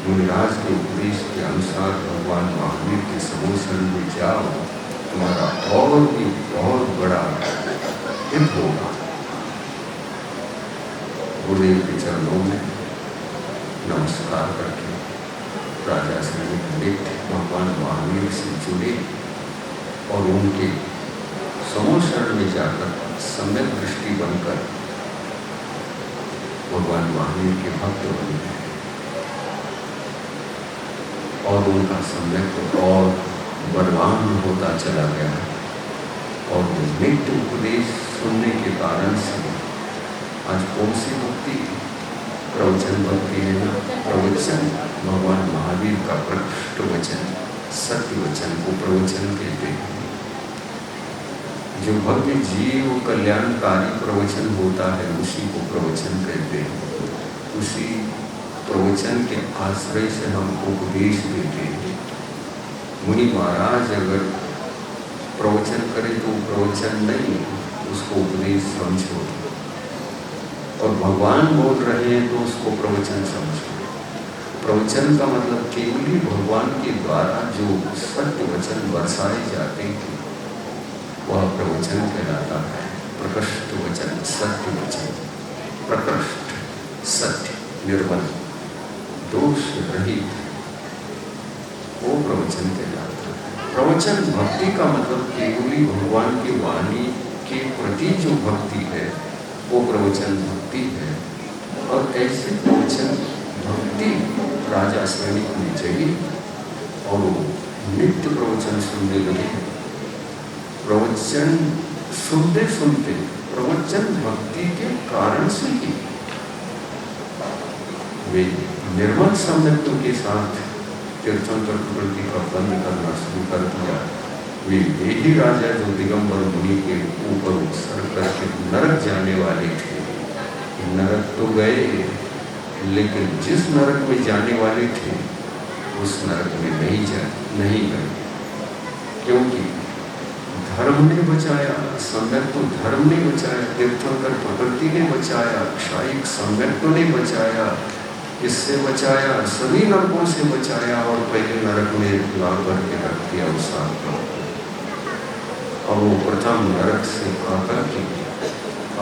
मुनिराज के उपदेश के अनुसार भगवान महावीर के समोसन में जाओ, तुम्हारा और भी बहुत बड़ा हित होगा। गुरुदेव के चरणों में नमस्कार करके राजा श्री भगवान महावीर से जुड़े और उनके समोसन में जाकर सम्यक दृष्टि बनकर भगवान महावीर के भक्त बन गए। और उनका सम्यक और बलवान होता चला गया। और नित्य उपदेश सुनने के कारण से आज कौन सी भक्ति, प्रवचन भक्ति है ना। प्रवचन भगवान महावीर का प्रकृष्ट वचन, सत्य वचन को प्रवचन कहते हैं। जो भव्य जीव कल्याणकारी प्रवचन होता है उसी को प्रवचन कहते हैं। उसी प्रवचन के आश्रय से हम उपदेश देते हैं। मुनि महाराज अगर प्रवचन करें तो प्रवचन नहीं, उसको उपदेश समझो। और भगवान बोल रहे हैं तो उसको प्रवचन समझो। प्रवचन का मतलब केवल ही भगवान के द्वारा जो सत्य वचन बरसाए जाते हैं वह प्रवचन कहलाता है। प्रकृष्ट वचन, सत्य वचन, प्रकृष्ट, सत्य, निर्मल, दोष रहित, वो प्रवचन कहलाता है। प्रवचन भक्ति का मतलब केवल ही भगवान की वाणी के प्रति जो भक्ति है वो प्रवचन भक्ति है। और ऐसे प्रवचन भक्ति राजा सैनिक में जगी और वो नित्य प्रवचन सुनने लगे। प्रवचन सुनते सुनते प्रवचन भक्ति के कारण से ही वे निर्मल सम्यक्तों के साथ तीर्थंकर प्रवृत्ति का बंद करना शुरू कर दिया। वे ही राजा जो दिगंबर मुनि के ऊपर उत्सर्ग करके नरक जाने वाले थे। नरक तो गए, लेकिन जिस नरक में जाने वाले थे उस नरक में नहीं गए, क्योंकि धर्म ने बचाया। सम्यक तो धर्म ने बचाया, तीर्थंकर प्रकृति ने बचाया, क्षायिक सम्यक ने बचाया। इससे बचाया, सभी नरकों से बचाया और पहले नरक में लाभ भर के रख दिया उस आत्मा को। और वो प्रथम नरक से आकर के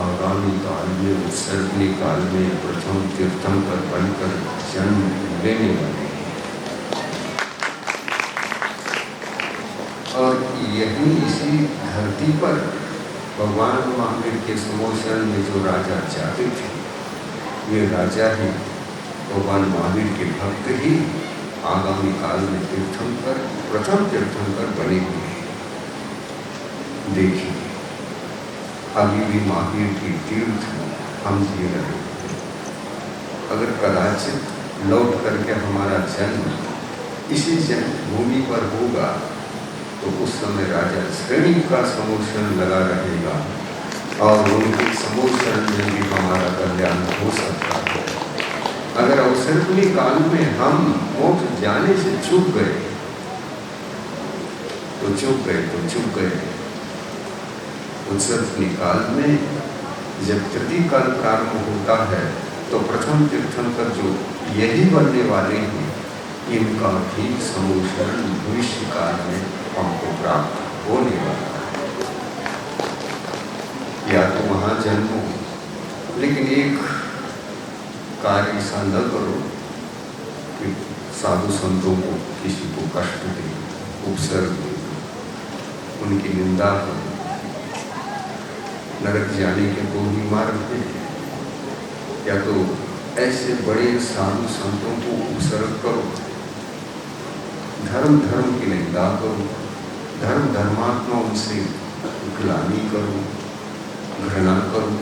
आगामी काल में, उत्सर्गीय काल में प्रथम तीर्थंकर बनकर जन्म लेने वाले। और यही इसी धरती पर भगवान महावीर के समोशन में जो राजा जाते थे, वे राजा ही भगवान महावीर के भक्त ही आगामी काल में तीर्थंकर, प्रथम तीर्थंकर बने हुए हैं। देखिए, अभी भी महावीर की तीर्थ हम जी रहे हैं। अगर कदाचित लौट करके हमारा जन्म इसी जन्मभूमि पर होगा तो उस समय राजा श्रेणी का समोशन लगा रहेगा और उनके समोशन में भी हमारा कल्याण हो सकता है। अगर अवसरपनी काल में हम मोक्ष जाने से चूक गए तो चूक गए। उत्सर्पनी काल में जब तृतीय काल प्रारंभ होता है तो प्रथम तीर्थंकर जो यही बनने वाले हैं, इनका भी समोशन भविष्य काल में हमको प्राप्त होने वाला है। या तो वहां जन्म हो, लेकिन एक कार्य ऐसा न करो कि साधु संतों को किसी को कष्ट दे, उपसर्ग दे, उनकी निंदा करो। नरक जाने के दो ही मार्ग हैं, या तो ऐसे बड़े साधु संतों को उपसर्ग करो, धर्म की निंदा करो, धर्मात्माओं से ग्लानि करो, घृणा करो।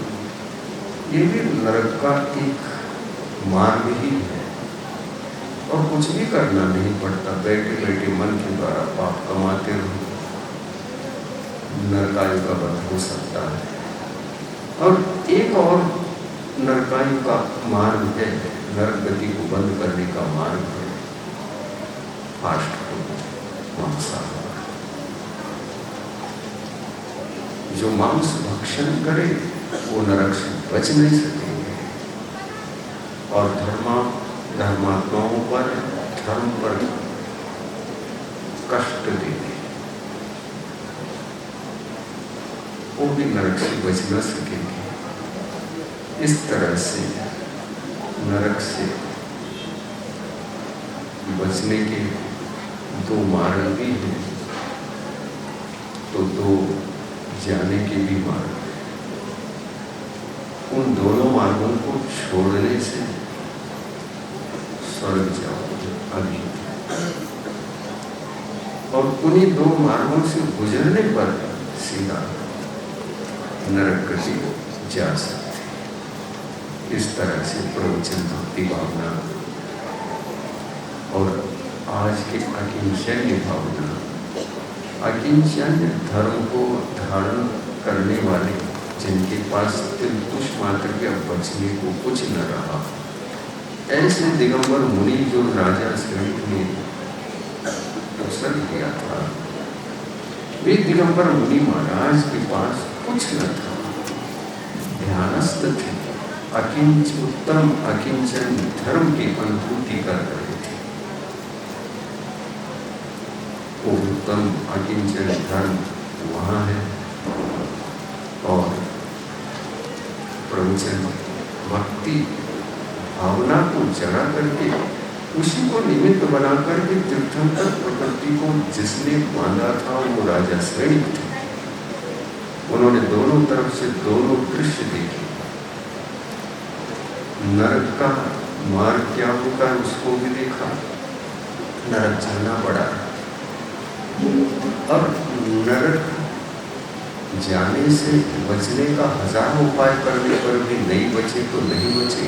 ये भी नरक का एक मार्ग ही है और कुछ भी करना नहीं पड़ता। बैठे बैठे मन के द्वारा पाप कमाते रहो, नरकायु का वध हो सकता है। और एक और नरकायु का मार्ग है, नरक गति को बंद करने का मार्ग है फास्ट फूड, मांसाहार। जो मांस भक्षण करे वो नरक से बच नहीं सकेंगे और धर्मात्माओं पर, धर्म पर कष्ट देंगे, वो भी नरक से बच न सकेंगे। इस तरह से नरक से बचने के दो मार्ग भी हैं, तो दो जाने के भी मार्ग हैं। उन दोनों मार्गों को छोड़ने से स्वर्ग जाओगे अभी, और उन्हीं दो मार्गों से गुजरने पर सीधा नरक गति जा सकते। इस तरह से प्रवचन भक्ति भावना और आज के अकिंचन्य भावना, अकिंचन्य धर्म को धारण करने वाले, जिनके पास तुष मात्र के बचने को कुछ न रहा, ऐसे दिगंबर मुनि जो राजा श्रेणी ने अवसर दिया था, वे दिगंबर मुनि महाराज के पास कुछ न था, ध्यानस्थ थे, उत्तम अकिंचन धर्म की अनुभूति कर रहे थे। वो उत्तम अकिंचन धर्म वहाँ है और प्रवचन भक्ति भावना को जगा करके, उसी को निमित्त बना करके तीर्थंकर प्रकृति को जिसने बांधा था वो राजा श्रेणी थे। उन्होंने दोनों तरफ से दोनों दृश्य देखे। नरक का मार्ग क्या होता है उसको भी देखा, नरक जाना पड़ा। और नरक जाने से बचने का हजारों उपाय करने पर भी नहीं बचे तो नहीं बचे,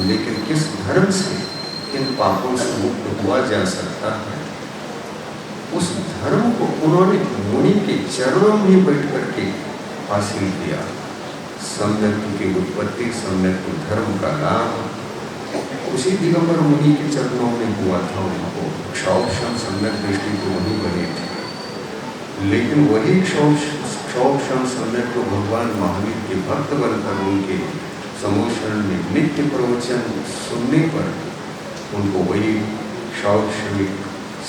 लेकिन किस धर्म से इन पापों से मुक्त हुआ जा सकता है, उस धर्म को उन्होंने मुनि के चरणों में बैठ करके हासिल किया। सम्यक की उत्पत्ति, सम्यक धर्म का लाभ उसी दिगंबर मुनि के चरणों में हुआ था। उनको क्षौक्षम सम्यक दृष्टि तो वही बने थे, लेकिन वही क्षौक्षम सम्यक तो भगवान महावीर के भक्त बनकर उनके समोषण में नित्य प्रवचन सुनने पर उनको वही क्षौक्षमिक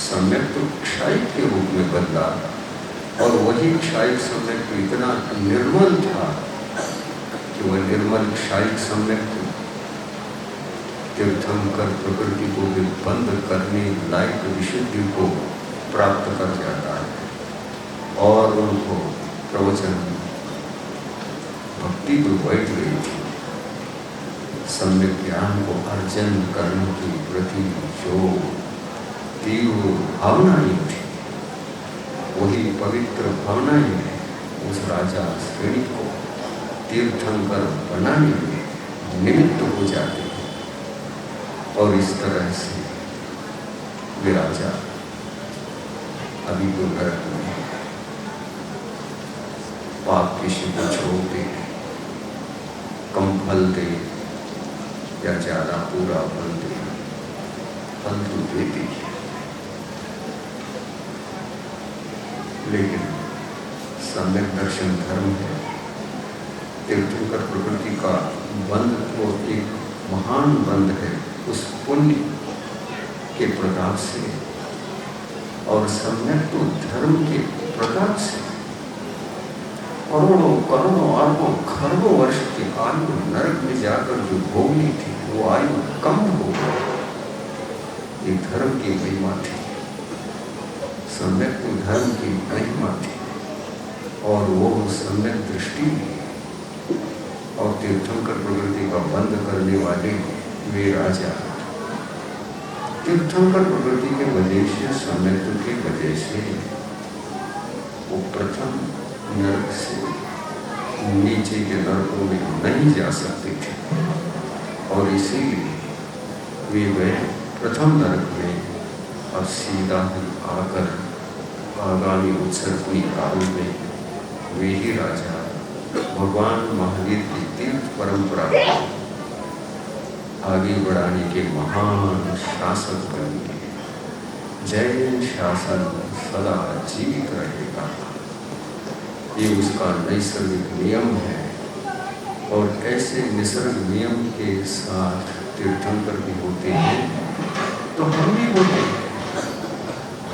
सम्यक तो क्षायिक के रूप में बदला। और वही क्षायिक सम्यक तो इतना निर्मल था कि वह निर्मल क्षायिक सम्यक तीर्थंकर प्रकृति को भी बंद करने लायक विशुद्धि को प्राप्त कर जाता है और उनको प्रवचन भक्ति तो बैठ गई थी। सम्यक ज्ञान को अर्जन करने की प्रति जो तीव्र भावनाएं थी, वही पवित्र भावनाएं उस राजा श्रेणी को तीर्थंकर बनाने में निमित्त हो जाते हैं। और इस तरह से वे राजा अभी तो नरक में पाप किसी को छोड़ दे, कम फल दे या ज्यादा पूरा फल दे, फल तो देती है, लेकिन सम्यक दर्शन धर्म है। तीर्थंकर प्रकृति का बंध तो एक महान बंध है उस पुण्य के प्रताप से, और सम्यक तो धर्म के प्रताप से। करोड़ों करोड़ों अरबों खरबों वर्ष की आयु नरक में जाकर जो भोगनी थी, वो आयु कम हो गई। ये धर्म की महिमा थी, सम्यक तो धर्म की महिमा थी, और वो सम्यक दृष्टि और तीर्थंकर प्रकृति का बंध करने वाले वे राजा तीर्थंकर प्रकृति के वजह से, सम्यक की वजह से वो प्रथम नरक से नीचे के नरकों में नहीं जा सकते थे, और इसीलिए वे गए प्रथम नरक में। और सीधा ही आकर आगामी उत्सर्गनी काल में वे ही राजा भगवान महावीर की तीर्थ परंपरा को आगे बढ़ाने के महान शासक बनेंगे। जैन शासन सदा जीवित रहेगा, ये उसका नैसर्गिक नियम है। और ऐसे निसर्ग नियम के साथ तीर्थंकर भी होते हैं, तो हम भी होते हैं।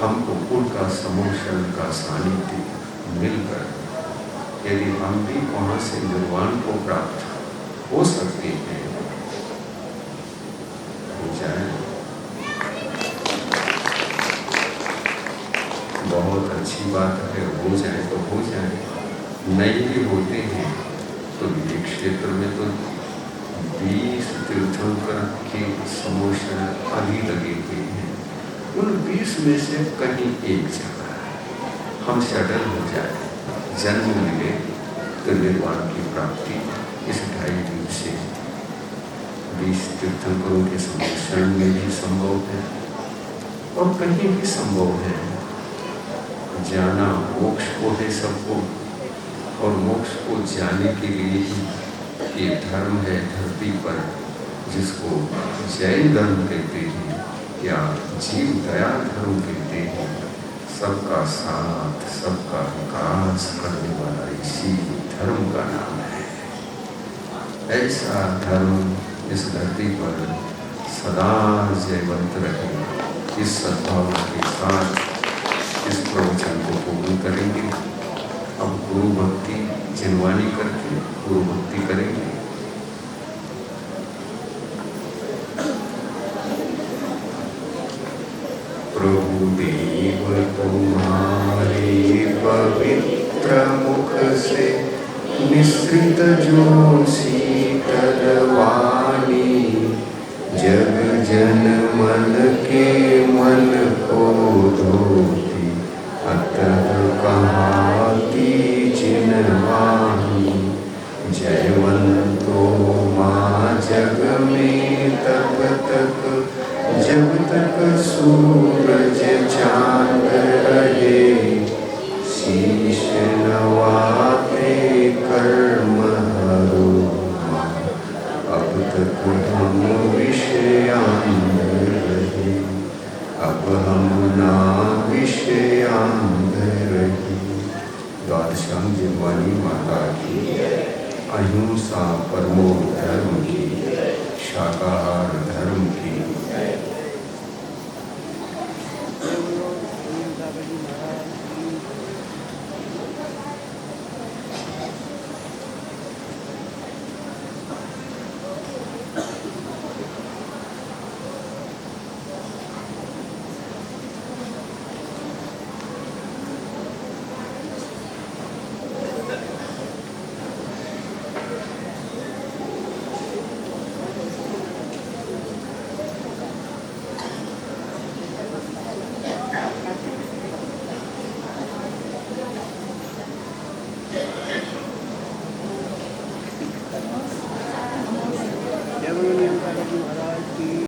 हमको उनका समोशन का सानिध्य मिलकर यदि हम भी वहाँ से निर्वाण को प्राप्त हो सकते हैं, हो जाए बहुत अच्छी बात है, हो जाए तो हो जाए। नहीं भी होते हैं तो ये क्षेत्र में तो 20 तीर्थंकर के समोशन अभी लगे हुए हैं। उन 20 में से कहीं एक जगह हम सेटल हो जाए, जन्म मिले, तो निर्वाण की प्राप्ति इस 2.5 दिन से 20 तीर्थंकरों के समोशन में भी संभव है, और कहीं भी संभव है। जाना मोक्ष को है सबको, और मोक्ष को जाने के लिए ही ये धर्म है धरती पर, जिसको जैन धर्म कहते हैं या जीव दया धर्म कहते हैं। सबका साथ, सबका विकास करने वाला इसी धर्म का नाम है। ऐसा धर्म इस धरती पर सदा जयवंत रहे। इस सद्भावना के साथ इस प्रवचन को पूर्ण करेंगे। अब गुरु भक्ति जिनवानी करके गुरु भक्ति करेंगे। प्रभु देव तुम्हारे पवित्र मुख से निसृत जो शीतल वाणी, जग जन मन के मन को धोती, अतः कहाती जिनवाणी। जयवंतो माँ जग में तब तक, जब तक सूरज चांद रहे। शीश नवाते कर्म हरो, अब तक हम विषयांग रहे। अब हम ना विषयांग रहे। द्वादशांग जिनवानी माता की, अहिंसा परमो धर्म की, शाकाहार धर्म